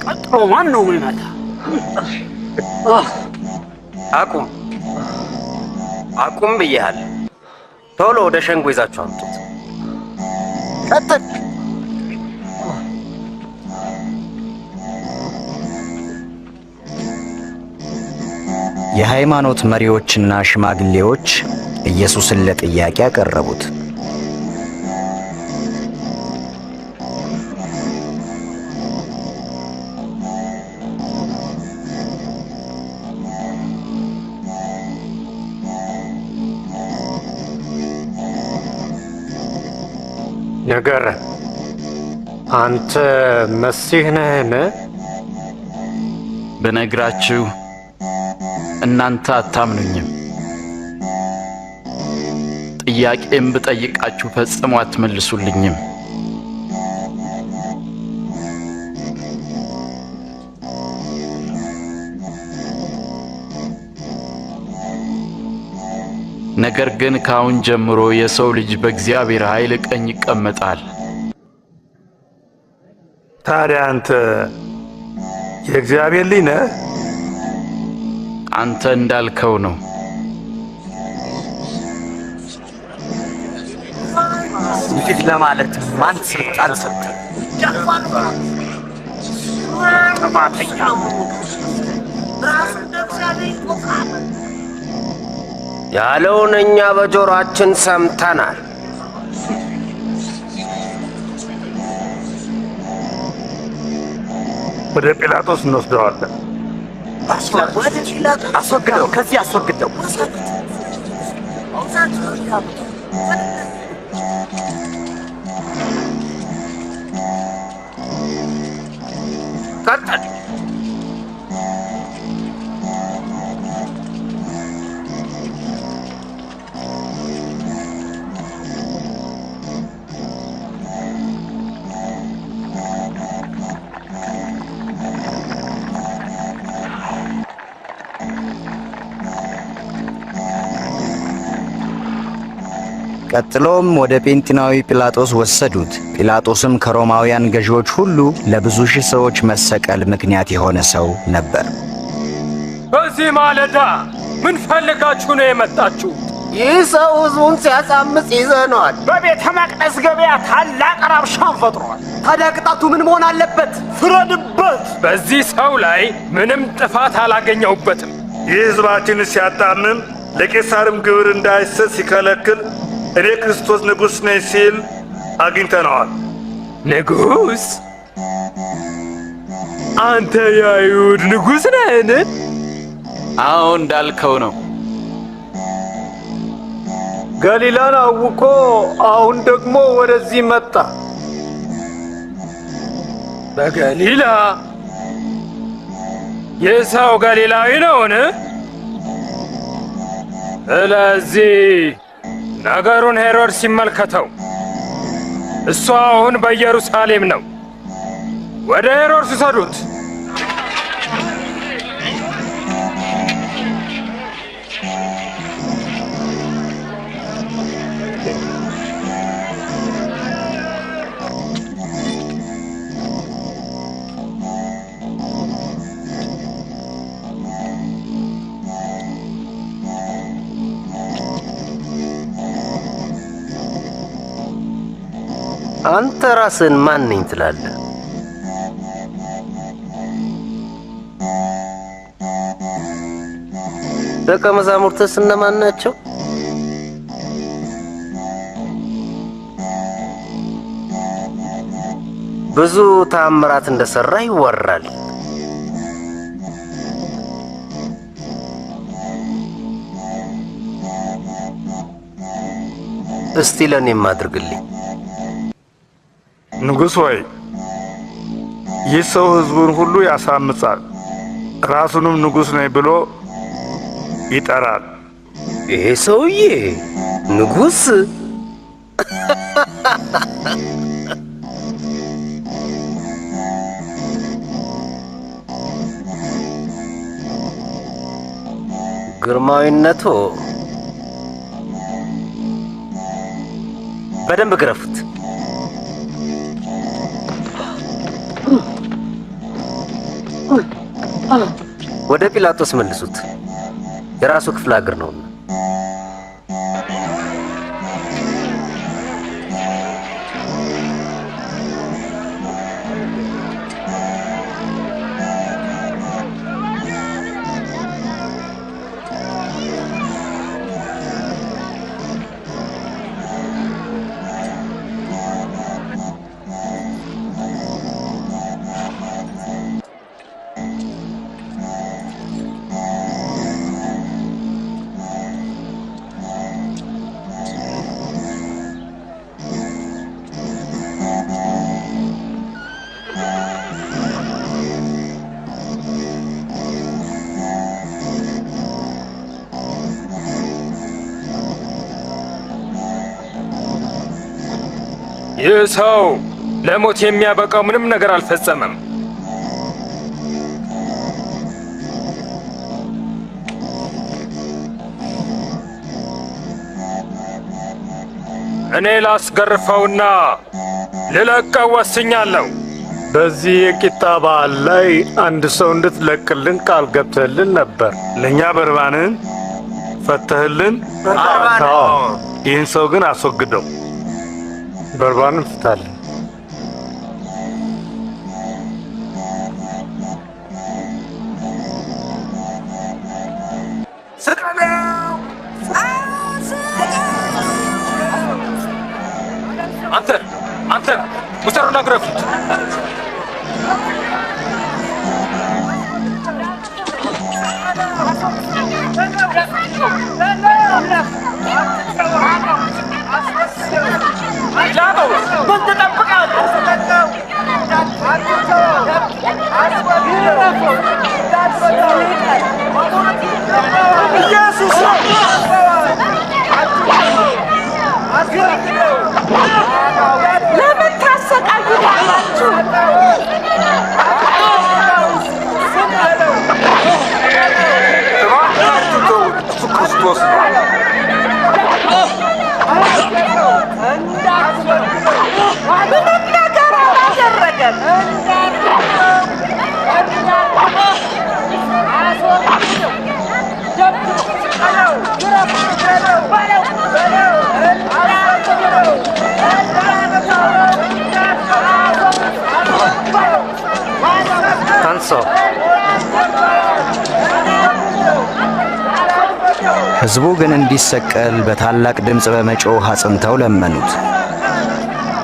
ቀጥሎ ማን ነው የሚመታ? አቁም አቁም ብዬሃለሁ። ቶሎ ወደ ሸንጎ ይዛችሁ አምጡት። ቀጥል። የሃይማኖት መሪዎችና ሽማግሌዎች ኢየሱስን ለጥያቄ አቀረቡት። ንገረን፣ አንተ መሲህ ነህን? ብነግራችሁ እናንተ አታምኑኝም። ጥያቄም ብጠይቃችሁ ፈጽሞ አትመልሱልኝም። ነገር ግን ከአሁን ጀምሮ የሰው ልጅ በእግዚአብሔር ኃይል ቀኝ ይቀመጣል። ታዲያ አንተ የእግዚአብሔር ልጅ ነህ? አንተ እንዳልከው ነው። እንግዲህ ለማለት ማን ስልጣን ሰጠ? ያለውን እኛ በጆሮአችን ሰምተናል። ወደ ጲላጦስ እንወስደዋለን። አስወግደው፣ ከዚህ አስወግደው። ቀጥል። ቀጥሎም ወደ ጴንጤናዊ ጲላጦስ ወሰዱት። ጲላጦስም ከሮማውያን ገዢዎች ሁሉ ለብዙ ሺህ ሰዎች መሰቀል ምክንያት የሆነ ሰው ነበር። በዚህ ማለዳ ምን ፈልጋችሁ ነው የመጣችሁ? ይህ ሰው ሕዝቡን ሲያሳምፅ ይዘነዋል። በቤተ መቅደስ ገበያ ታላቅ ረብሻን ፈጥሯል። ታዲያ ቅጣቱ ምን መሆን አለበት? ፍረድበት። በዚህ ሰው ላይ ምንም ጥፋት አላገኘሁበትም። ይህ ሕዝባችንን ሲያጣምም ለቄሳርም ግብር እንዳይሰጥ ሲከለክል እኔ ክርስቶስ ንጉሥ ነኝ ሲል አግኝተነዋል። ንጉሥ? አንተ የአይሁድ ንጉሥ ነህን? አዎ እንዳልከው ነው። ገሊላን አውቆ አሁን ደግሞ ወደዚህ መጣ። በገሊላ ይህ ሰው ገሊላዊ ነውን? ስለዚህ ነገሩን ሄሮድስ ሲመልከተው፣ እሱ አሁን በኢየሩሳሌም ነው። ወደ ሄሮድስ ውሰዱት። አንተ ራስን ማን ነኝ ትላለህ? ደቀ መዛሙርትስ እነማን ናቸው? ብዙ ተአምራት እንደሰራ ይወራል። እስቲ ለእኔም አድርግልኝ። ንጉሥ ሆይ፣ ይህ ሰው ሕዝቡን ሁሉ ያሳምጻል፣ ራሱንም ንጉሥ ነኝ ብሎ ይጠራል። ይሄ ሰውዬ ንጉሥ? ግርማዊነቶ፣ በደንብ ግረፉት። ወደ ጲላጦስ መልሱት። የራሱ ክፍለ ሀገር ነውና። ይህ ሰው ለሞት የሚያበቃው ምንም ነገር አልፈጸመም። እኔ ላስገርፈውና ልለቀው ወስኛለሁ። በዚህ የቂጣ በዓል ላይ አንድ ሰው እንድትለቅልን ቃል ገብተህልን ነበር። ለእኛ በርባንን ፈተህልን። ይህን ሰው ግን አስወግደው። በርባንን ፍታልን። አንተ ውሰሩና ግረፉት። ለምን ታሰቃዩታላችሁ? ክርስቶስ ነው። ምንም ነገር አላደረገም። ሕዝቡ ግን እንዲሰቀል በታላቅ ድምፅ በመጮህ አጽንተው ለመኑት።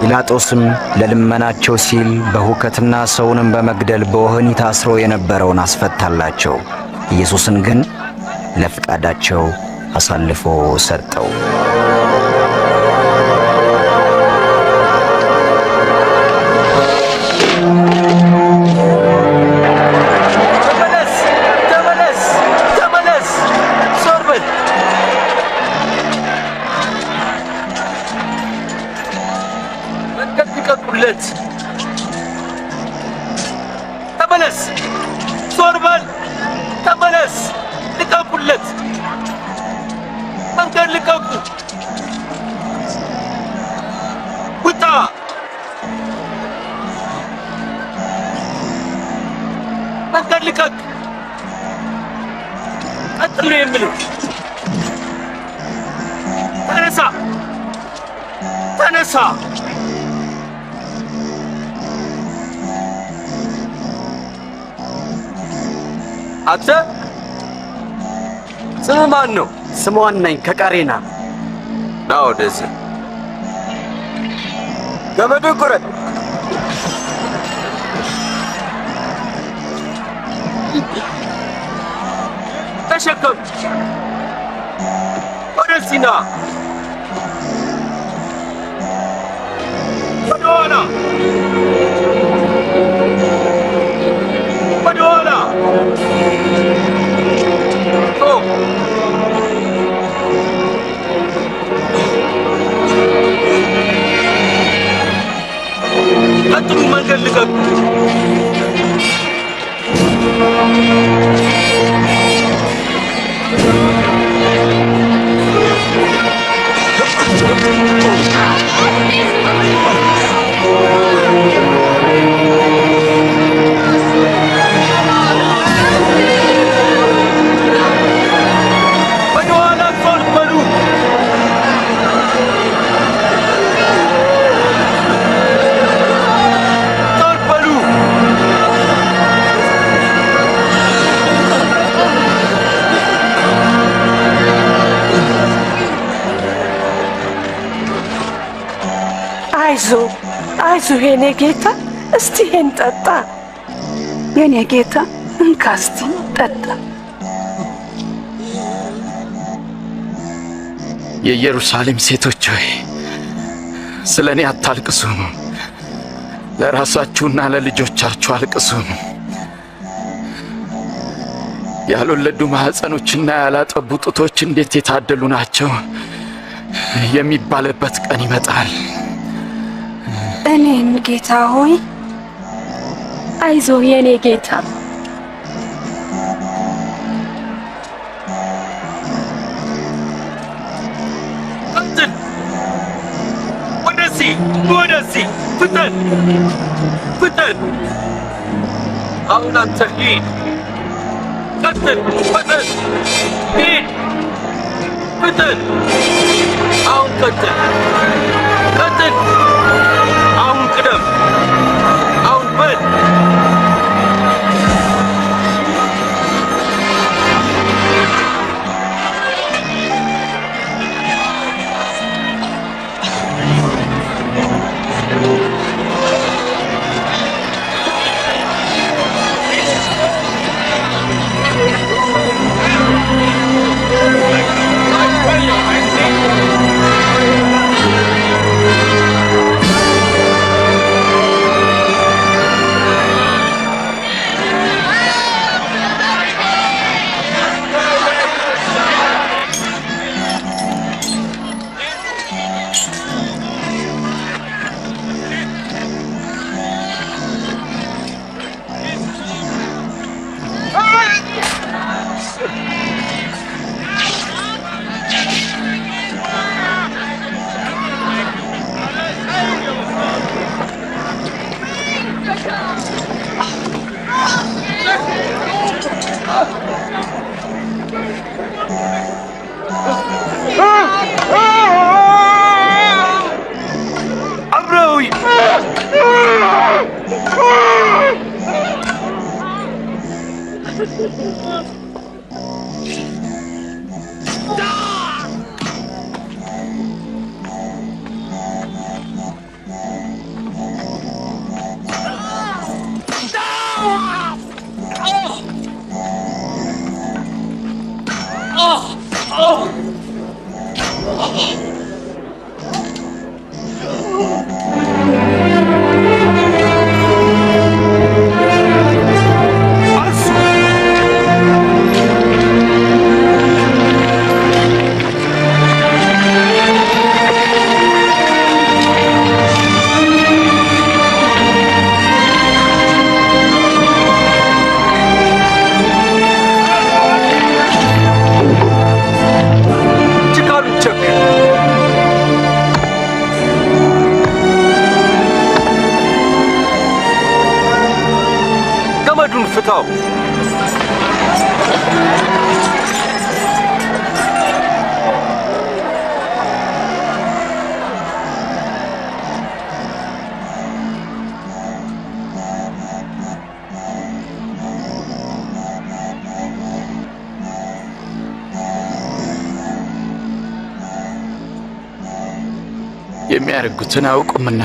ጲላጦስም ለልመናቸው ሲል በሁከትና ሰውንም በመግደል በወህኒ ታስሮ የነበረውን አስፈታላቸው። ኢየሱስን ግን ለፍቃዳቸው አሳልፎ ሰጠው። ልቀቁለት! ተመለስ! ዞር በል! ተመለስ! ልቀቁለት! መንገድ ልቀቁ! ውጣ! መንገድ ልቀቅ! ቀጥል ነው የምልህ! ተነሳ! ተነሳ! አንተ ስምህ ማን ነው? ስምዖን ነኝ ከቀሬና። ና ወደዚህ። ገመዱን ቁረጥ። ተሸከም። ወደዚህ ና። ወደ ኋላ፣ ወደ ኋላ። ቀጥሉ፣ መንገድ ልቀቁ። አይዞህ የኔ ጌታ፣ እስቲ ይሄን ጠጣ። የኔ ጌታ እንካ እስቲ ጠጣ። የኢየሩሳሌም ሴቶች ሆይ ስለ እኔ አታልቅሱ፣ ለራሳችሁና ለልጆቻችሁ አልቅሱ። ያልወለዱ ማኅፀኖችና ያላጠቡ ጡቶች እንዴት የታደሉ ናቸው የሚባልበት ቀን ይመጣል። እኔም ጌታ ሆይ አይዞህ የኔ ጌታ። ቀጥል! ወደዚህ ወደዚህ! ፍጠን ፍጠን! አሁን አንተ ሂድ! ቀጥል! ፍጠን! ሂድ! ፍጠን! አሁን ቀጥል! ቀጥል! አሁን ቅደም! አሁን በል! የሚያደርጉትን አያውቁምና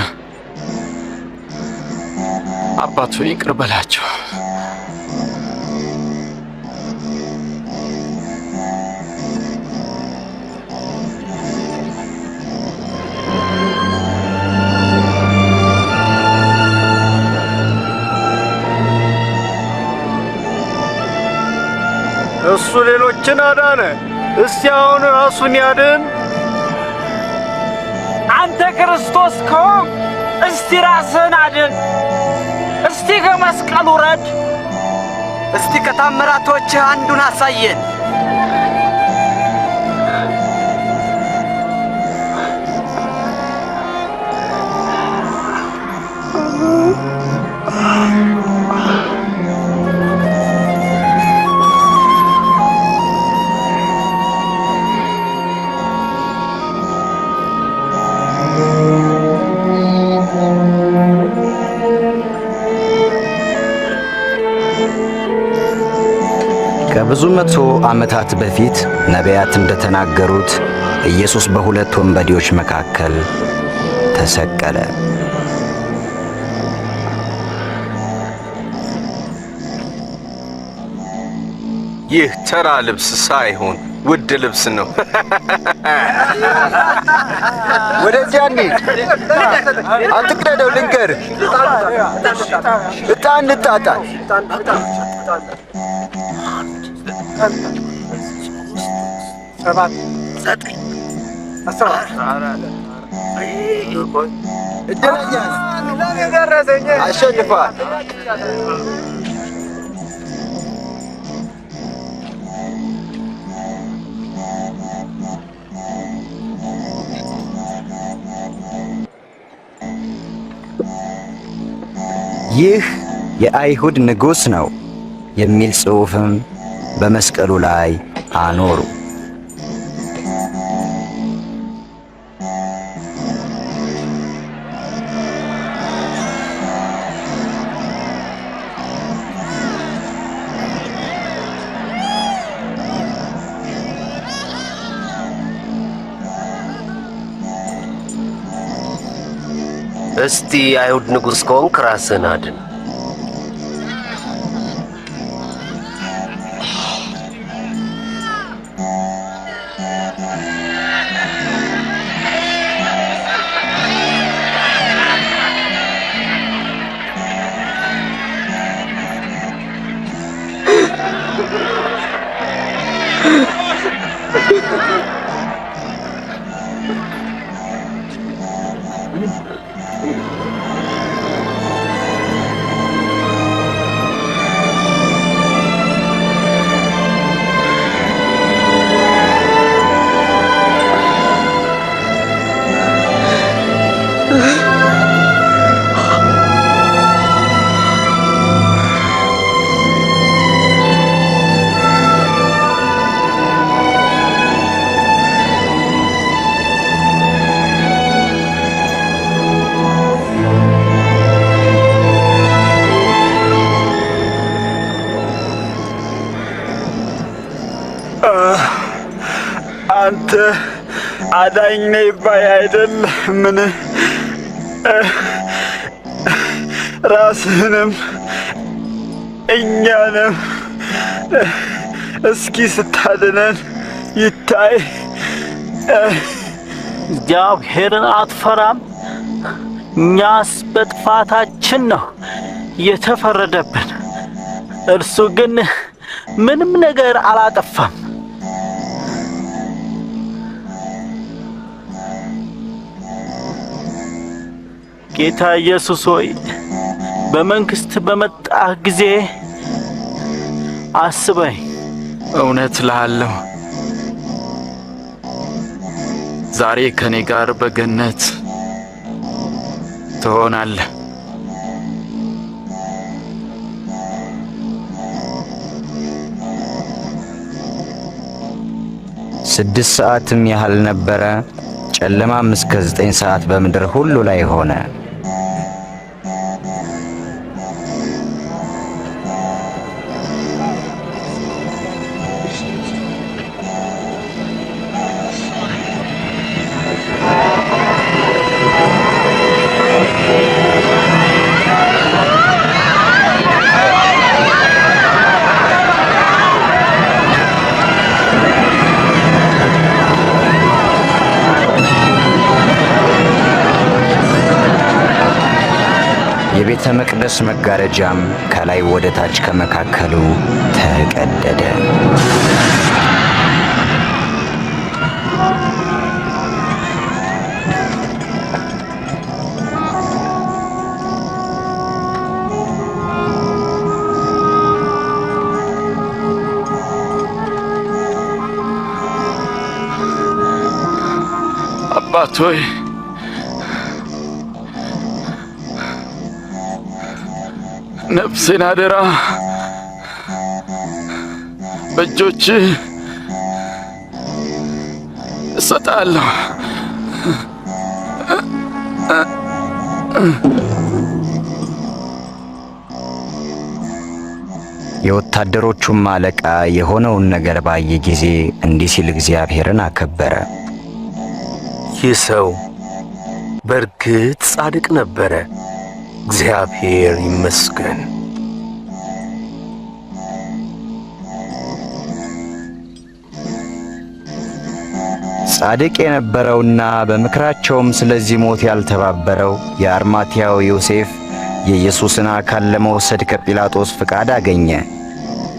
አባቱ ይቅር በላቸው። እሱ ሌሎችን አዳነ። እስቲ አሁን ራሱን ያድን። አንተ ክርስቶስ ከሆንክ እስቲ ራስህን አድን። እስቲ ከመስቀል ውረድ። እስቲ ከታምራቶችህ አንዱን አሳየን። ከብዙ መቶ ዓመታት በፊት ነቢያት እንደተናገሩት ኢየሱስ በሁለት ወንበዴዎች መካከል ተሰቀለ። ይህ ተራ ልብስ ሳይሆን ውድ ልብስ ነው። ወደዚያ እንሂድ። አትቅደደው፣ ልንገርህ። ዕጣ እንጣጣል። አሸንፈሃል። ይህ የአይሁድ ንጉሥ ነው የሚል ጽሑፍም በመስቀሉ ላይ አኖሩ። እስቲ የአይሁድ ንጉሥ ከሆንክ ራስህን አድን። አንተ አዳኝ ነኝ ባይ አይደለምን? ራስህንም እኛንም እስኪ ስታድነን ይታይ። እግዚአብሔርን አትፈራም? እኛስ በጥፋታችን ነው የተፈረደብን፣ እርሱ ግን ምንም ነገር አላጠፋም። ጌታ ኢየሱስ ሆይ በመንግሥት በመጣህ ጊዜ አስበኝ። እውነት እልሃለሁ ዛሬ ከኔ ጋር በገነት ትሆናለህ። ስድስት ሰዓትም ያህል ነበረ። ጨለማም እስከ 9 ሰዓት በምድር ሁሉ ላይ ሆነ። የቤተ መቅደስ መጋረጃም ከላይ ወደ ታች ከመካከሉ ተቀደደ። አባት ሆይ ነፍሴን አደራ በእጆችህ እሰጣለሁ። የወታደሮቹም አለቃ የሆነውን ነገር ባየ ጊዜ እንዲህ ሲል እግዚአብሔርን አከበረ። ይህ ሰው በእርግጥ ጻድቅ ነበረ፣ እግዚአብሔር ይመስገን። ጻድቅ የነበረውና በምክራቸውም ስለዚህ ሞት ያልተባበረው የአርማትያው ዮሴፍ የኢየሱስን አካል ለመውሰድ ከጲላጦስ ፍቃድ አገኘ።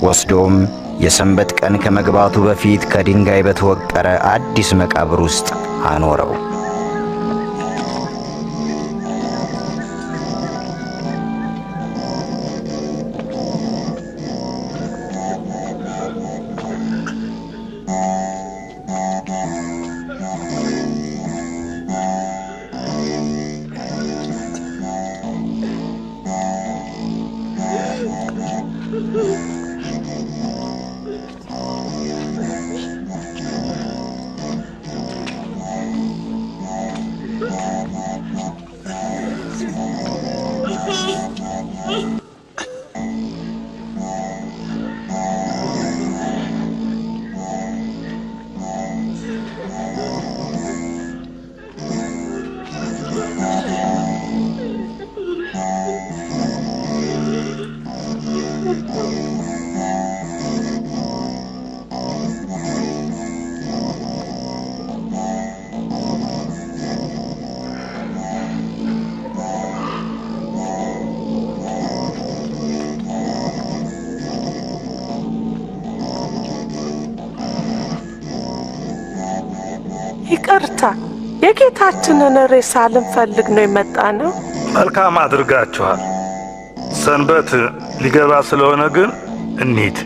ወስዶም የሰንበት ቀን ከመግባቱ በፊት ከድንጋይ በተወቀረ አዲስ መቃብር ውስጥ አኖረው። ይቅርታ፣ የጌታችንን ሬሳ ልንፈልግ ነው የመጣ ነው። መልካም አድርጋችኋል። ሰንበት ሊገባ ስለሆነ ግን እንሂድ።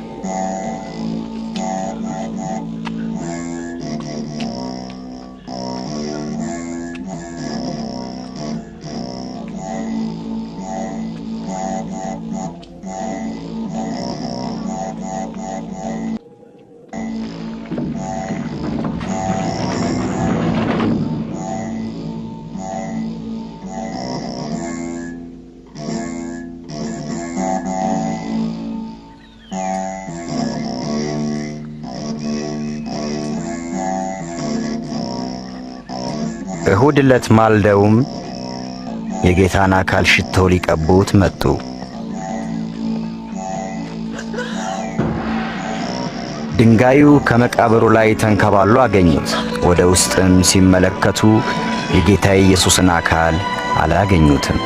እሁድ ዕለት ማልደውም የጌታን አካል ሽተው ሊቀቡት መጡ። ድንጋዩ ከመቃብሩ ላይ ተንከባሎ አገኙት። ወደ ውስጥም ሲመለከቱ የጌታ ኢየሱስን አካል አላገኙትም።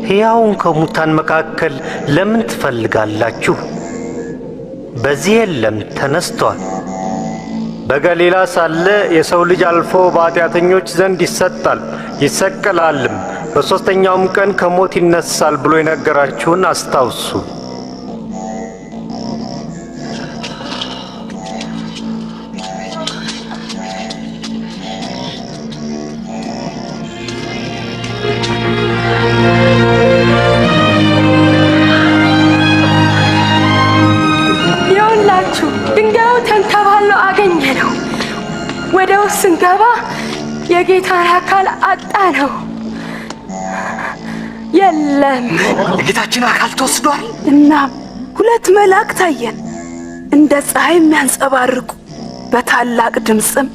ሕያውን ከሙታን መካከል ለምን ትፈልጋላችሁ? በዚህ የለም፣ ተነስቷል። በገሊላ ሳለ የሰው ልጅ አልፎ በኃጢአተኞች ዘንድ ይሰጣል፣ ይሰቀላልም፣ በሦስተኛውም ቀን ከሞት ይነሳል ብሎ የነገራችሁን አስታውሱ። ወደ ውስጥ ስንገባ የጌታን አካል አጣ ነው። የለም። የጌታችን አካል ተወስዷል። እናም ሁለት መላእክት አየን፣ እንደ ፀሐይ የሚያንጸባርቁ በታላቅ ድምፅም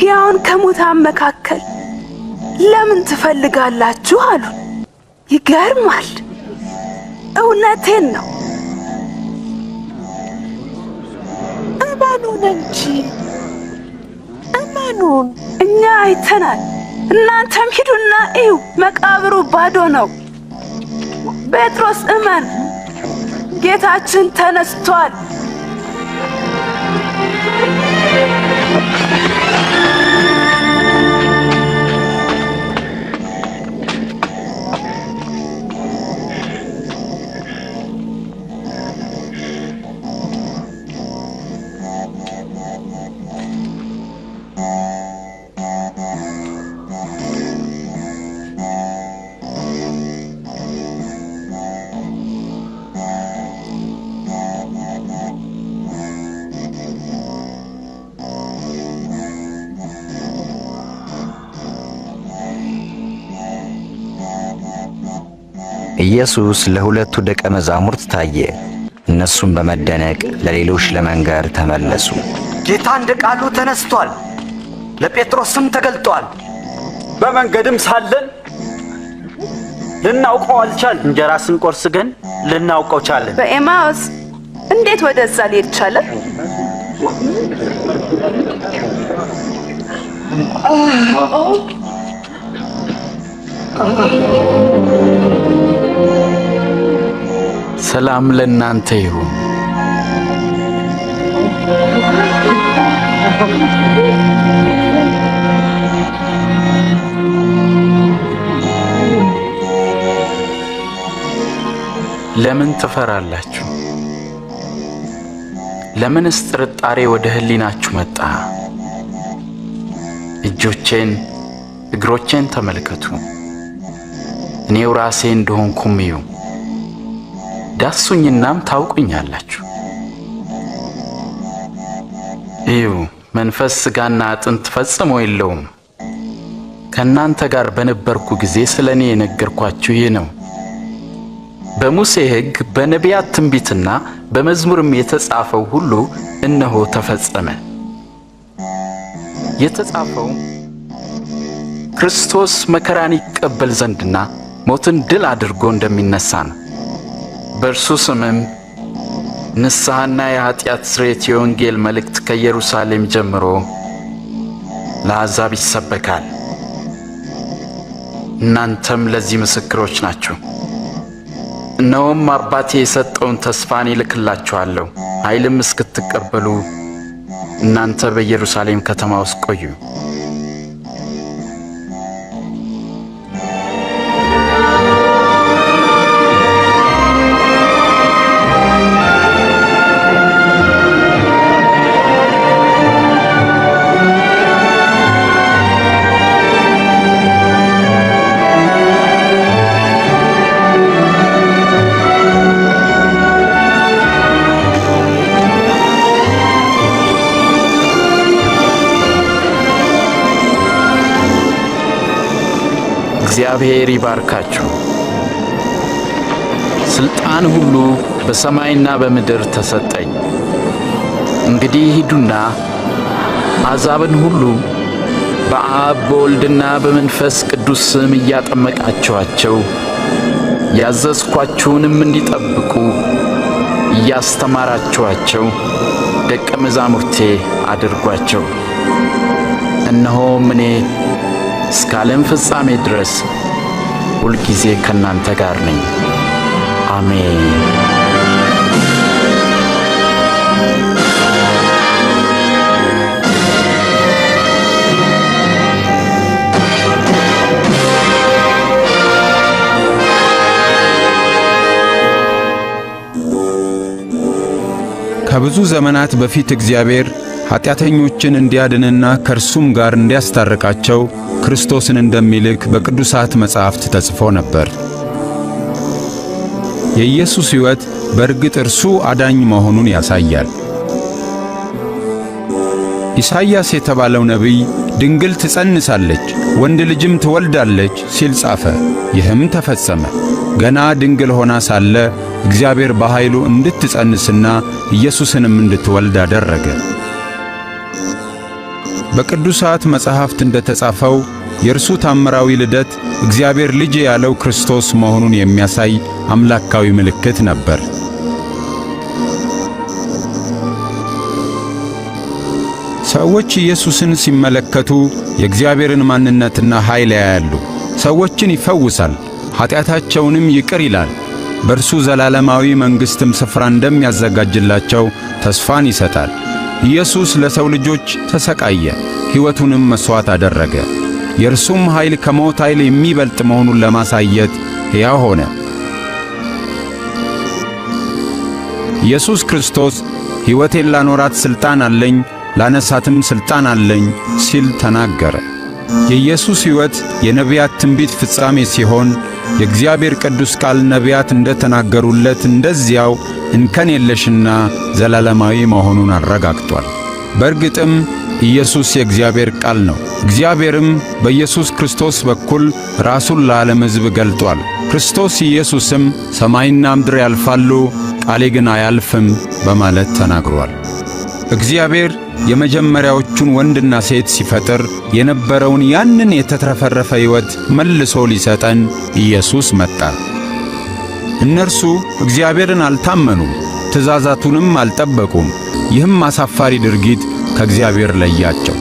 ሕያውን ከሙታን መካከል ለምን ትፈልጋላችሁ አሉን። ይገርማል። እውነቴን ነው። እመኑን እንጂ እመኑን። እኛ አይተናል፣ እናንተም ሂዱና እዩ። መቃብሩ ባዶ ነው። ጴጥሮስ እመን፣ ጌታችን ተነስቷል። ኢየሱስ ለሁለቱ ደቀ መዛሙርት ታየ። እነሱም በመደነቅ ለሌሎች ለመንገር ተመለሱ። ጌታ እንደ ቃሉ ተነስቷል፣ ለጴጥሮስም ተገልጧል። በመንገድም ሳለን ልናውቀው አልቻልን። እንጀራ ስንቆርስ ግን ልናውቀው ቻለን። በኤማውስ እንዴት ወደዛ ሊሄድ ቻለ? ሰላም ለእናንተ ይሁን። ለምን ትፈራላችሁ? ለምንስ ጥርጣሬ ወደ ሕሊናችሁ መጣ? እጆቼን እግሮቼን ተመልከቱ፣ እኔው ራሴ እንደሆንኩም እዩ። ዳሱኝናም ታውቁኛላችሁ። እዩ፣ መንፈስ ሥጋና አጥንት ፈጽሞ የለውም። ከእናንተ ጋር በነበርኩ ጊዜ ስለኔ የነገርኳችሁ ይህ ነው። በሙሴ ሕግ በነቢያት ትንቢትና በመዝሙርም የተጻፈው ሁሉ እነሆ ተፈጸመ። የተጻፈው ክርስቶስ መከራን ይቀበል ዘንድና ሞትን ድል አድርጎ እንደሚነሳ ነው። በእርሱ ስምም ንስሐና የኃጢአት ስርየት የወንጌል መልእክት ከኢየሩሳሌም ጀምሮ ለአሕዛብ ይሰበካል። እናንተም ለዚህ ምስክሮች ናችሁ። እነሆም አባቴ የሰጠውን ተስፋን ይልክላችኋለሁ። ኃይልም እስክትቀበሉ እናንተ በኢየሩሳሌም ከተማ ውስጥ ቆዩ። እግዚአብሔር ይባርካችሁ። ስልጣን ሁሉ በሰማይና በምድር ተሰጠኝ። እንግዲህ ሂዱና አሕዛብን ሁሉ በአብ በወልድና በመንፈስ ቅዱስ ስም እያጠመቃችኋቸው ያዘዝኳችሁንም እንዲጠብቁ እያስተማራችኋቸው ደቀ መዛሙርቴ አድርጓቸው። እነሆም እኔ እስከ ዓለም ፍጻሜ ድረስ ሁልጊዜ ከእናንተ ጋር ነኝ። አሜን። ከብዙ ዘመናት በፊት እግዚአብሔር ኃጢአተኞችን እንዲያድንና ከእርሱም ጋር እንዲያስታርቃቸው ክርስቶስን እንደሚልክ በቅዱሳት መጻሕፍት ተጽፎ ነበር። የኢየሱስ ሕይወት በእርግጥ እርሱ አዳኝ መሆኑን ያሳያል። ኢሳይያስ የተባለው ነቢይ ድንግል ትጸንሳለች፣ ወንድ ልጅም ትወልዳለች ሲል ጻፈ። ይህም ተፈጸመ። ገና ድንግል ሆና ሳለ እግዚአብሔር በኃይሉ እንድትጸንስና ኢየሱስንም እንድትወልድ አደረገ። በቅዱሳት መጻሕፍት እንደተጻፈው የእርሱ ታምራዊ ልደት እግዚአብሔር ልጅ ያለው ክርስቶስ መሆኑን የሚያሳይ አምላካዊ ምልክት ነበር። ሰዎች ኢየሱስን ሲመለከቱ የእግዚአብሔርን ማንነትና ኃይል ያያሉ። ሰዎችን ይፈውሳል፣ ኃጢአታቸውንም ይቅር ይላል። በእርሱ ዘላለማዊ መንግሥትም ስፍራ እንደሚያዘጋጅላቸው ተስፋን ይሰጣል። ኢየሱስ ለሰው ልጆች ተሰቃየ፣ ሕይወቱንም መሥዋዕት አደረገ። የእርሱም ኃይል ከሞት ኃይል የሚበልጥ መሆኑን ለማሳየት ሕያው ሆነ። ኢየሱስ ክርስቶስ ሕይወቴን ላኖራት ሥልጣን አለኝ፣ ላነሳትም ሥልጣን አለኝ ሲል ተናገረ። የኢየሱስ ሕይወት የነቢያት ትንቢት ፍጻሜ ሲሆን የእግዚአብሔር ቅዱስ ቃል ነቢያት እንደተናገሩለት እንደዚያው እንከን የለሽና ዘላለማዊ መሆኑን አረጋግጧል። በእርግጥም ኢየሱስ የእግዚአብሔር ቃል ነው። እግዚአብሔርም በኢየሱስ ክርስቶስ በኩል ራሱን ለዓለም ሕዝብ ገልጧል። ክርስቶስ ኢየሱስም ሰማይና ምድር ያልፋሉ፣ ቃሌ ግን አያልፍም በማለት ተናግሯል። እግዚአብሔር የመጀመሪያዎቹን ወንድና ሴት ሲፈጥር የነበረውን ያንን የተትረፈረፈ ሕይወት መልሶ ሊሰጠን ኢየሱስ መጣ። እነርሱ እግዚአብሔርን አልታመኑም፣ ትእዛዛቱንም አልጠበቁም። ይህም አሳፋሪ ድርጊት ከእግዚአብሔር ለያቸው።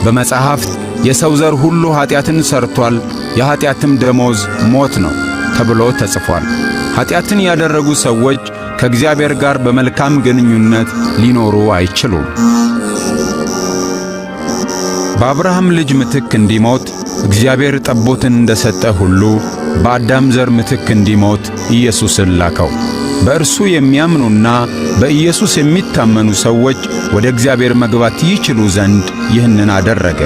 በመጻሕፍት የሰው ዘር ሁሉ ኀጢአትን ሰርቶአል፣ የኀጢአትም ደሞዝ ሞት ነው ተብሎ ተጽፏል። ኀጢአትን ያደረጉ ሰዎች ከእግዚአብሔር ጋር በመልካም ግንኙነት ሊኖሩ አይችሉም። በአብርሃም ልጅ ምትክ እንዲሞት እግዚአብሔር ጠቦትን እንደሰጠ ሁሉ በአዳም ዘር ምትክ እንዲሞት ኢየሱስን ላከው። በእርሱ የሚያምኑና በኢየሱስ የሚታመኑ ሰዎች ወደ እግዚአብሔር መግባት ይችሉ ዘንድ ይህንን አደረገ።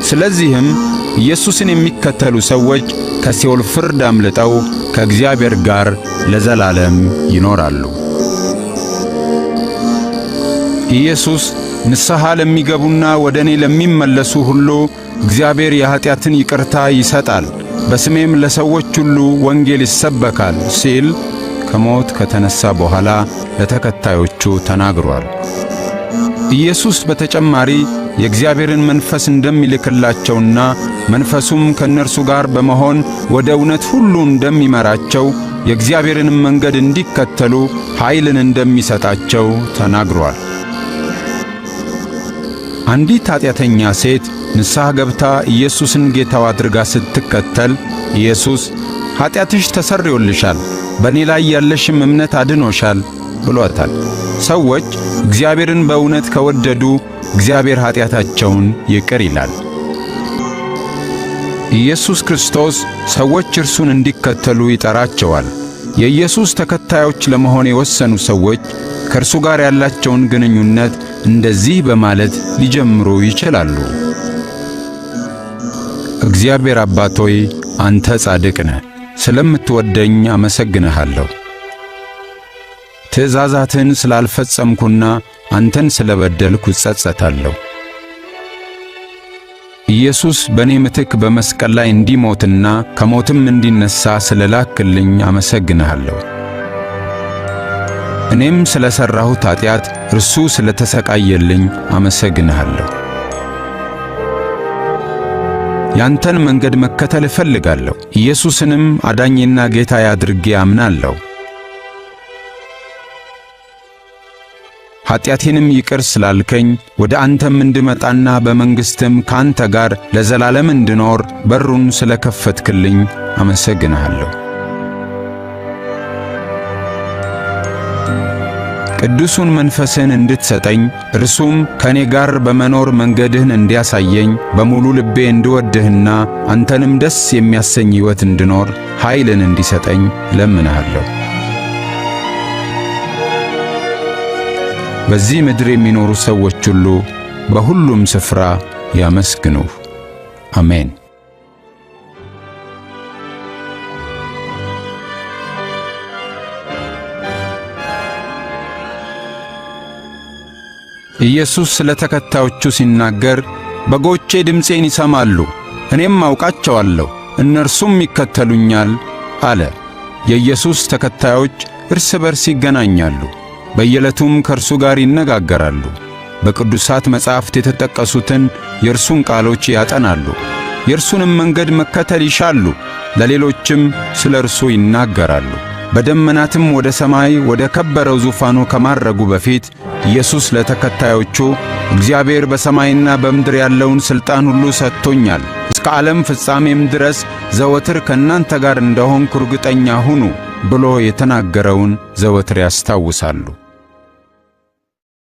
ስለዚህም ኢየሱስን የሚከተሉ ሰዎች ከሲኦል ፍርድ አምልጠው ከእግዚአብሔር ጋር ለዘላለም ይኖራሉ። ኢየሱስ ንስሐ ለሚገቡና ወደ እኔ ለሚመለሱ ሁሉ እግዚአብሔር የኀጢአትን ይቅርታ ይሰጣል፣ በስሜም ለሰዎች ሁሉ ወንጌል ይሰበካል ሲል ከሞት ከተነሣ በኋላ ለተከታዮቹ ተናግሯል። ኢየሱስ በተጨማሪ የእግዚአብሔርን መንፈስ እንደሚልክላቸውና መንፈሱም ከእነርሱ ጋር በመሆን ወደ እውነት ሁሉ እንደሚመራቸው የእግዚአብሔርንም መንገድ እንዲከተሉ ኃይልን እንደሚሰጣቸው ተናግሯል። አንዲት ኃጢአተኛ ሴት ንስሐ ገብታ ኢየሱስን ጌታዋ አድርጋ ስትከተል ኢየሱስ ኃጢአትሽ ተሰርዮልሻል፣ በእኔ ላይ ያለሽም እምነት አድኖሻል ብሎታል። ሰዎች እግዚአብሔርን በእውነት ከወደዱ እግዚአብሔር ኃጢአታቸውን ይቅር ይላል። ኢየሱስ ክርስቶስ ሰዎች እርሱን እንዲከተሉ ይጠራቸዋል። የኢየሱስ ተከታዮች ለመሆን የወሰኑ ሰዎች ከእርሱ ጋር ያላቸውን ግንኙነት እንደዚህ በማለት ሊጀምሩ ይችላሉ። እግዚአብሔር አባት ሆይ፣ አንተ ጻድቅ ነህ፣ ስለምትወደኝ አመሰግንሃለሁ። ትእዛዛትን ስላልፈጸምኩና አንተን ስለበደልኩ እጸጸታለሁ። ኢየሱስ በእኔ ምትክ በመስቀል ላይ እንዲሞትና ከሞትም እንዲነሣ ስለላክልኝ አመሰግንሃለሁ። እኔም ስለ ሠራሁት ኀጢአት እርሱ ስለ ተሰቃየልኝ አመሰግንሃለሁ። ያንተን መንገድ መከተል እፈልጋለሁ። ኢየሱስንም አዳኜና ጌታዬ አድርጌ አምናለሁ። ኀጢአቴንም ይቅር ስላልከኝ ወደ አንተም እንድመጣና በመንግሥትም ካንተ ጋር ለዘላለም እንድኖር በሩን ስለ ከፈትክልኝ አመሰግንሃለሁ። ቅዱሱን መንፈስህን እንድትሰጠኝ እርሱም ከእኔ ጋር በመኖር መንገድህን እንዲያሳየኝ በሙሉ ልቤ እንድወድህና አንተንም ደስ የሚያሰኝ ሕይወት እንድኖር ኃይልን እንዲሰጠኝ እለምንሃለሁ። በዚህ ምድር የሚኖሩ ሰዎች ሁሉ በሁሉም ስፍራ ያመስግኑህ። አሜን። ኢየሱስ ስለ ተከታዮቹ ሲናገር በጎቼ ድምፄን ይሰማሉ፣ እኔም አውቃቸዋለሁ፣ እነርሱም ይከተሉኛል አለ። የኢየሱስ ተከታዮች እርስ በርስ ይገናኛሉ፣ በየዕለቱም ከእርሱ ጋር ይነጋገራሉ። በቅዱሳት መጻሕፍት የተጠቀሱትን የእርሱን ቃሎች ያጠናሉ፣ የእርሱንም መንገድ መከተል ይሻሉ፣ ለሌሎችም ስለ እርሱ ይናገራሉ። በደመናትም ወደ ሰማይ ወደ ከበረው ዙፋኑ ከማረጉ በፊት ኢየሱስ ለተከታዮቹ እግዚአብሔር በሰማይና በምድር ያለውን ሥልጣን ሁሉ ሰጥቶኛል፣ እስከ ዓለም ፍጻሜም ድረስ ዘወትር ከእናንተ ጋር እንደሆንኩ እርግጠኛ ሁኑ ብሎ የተናገረውን ዘወትር ያስታውሳሉ።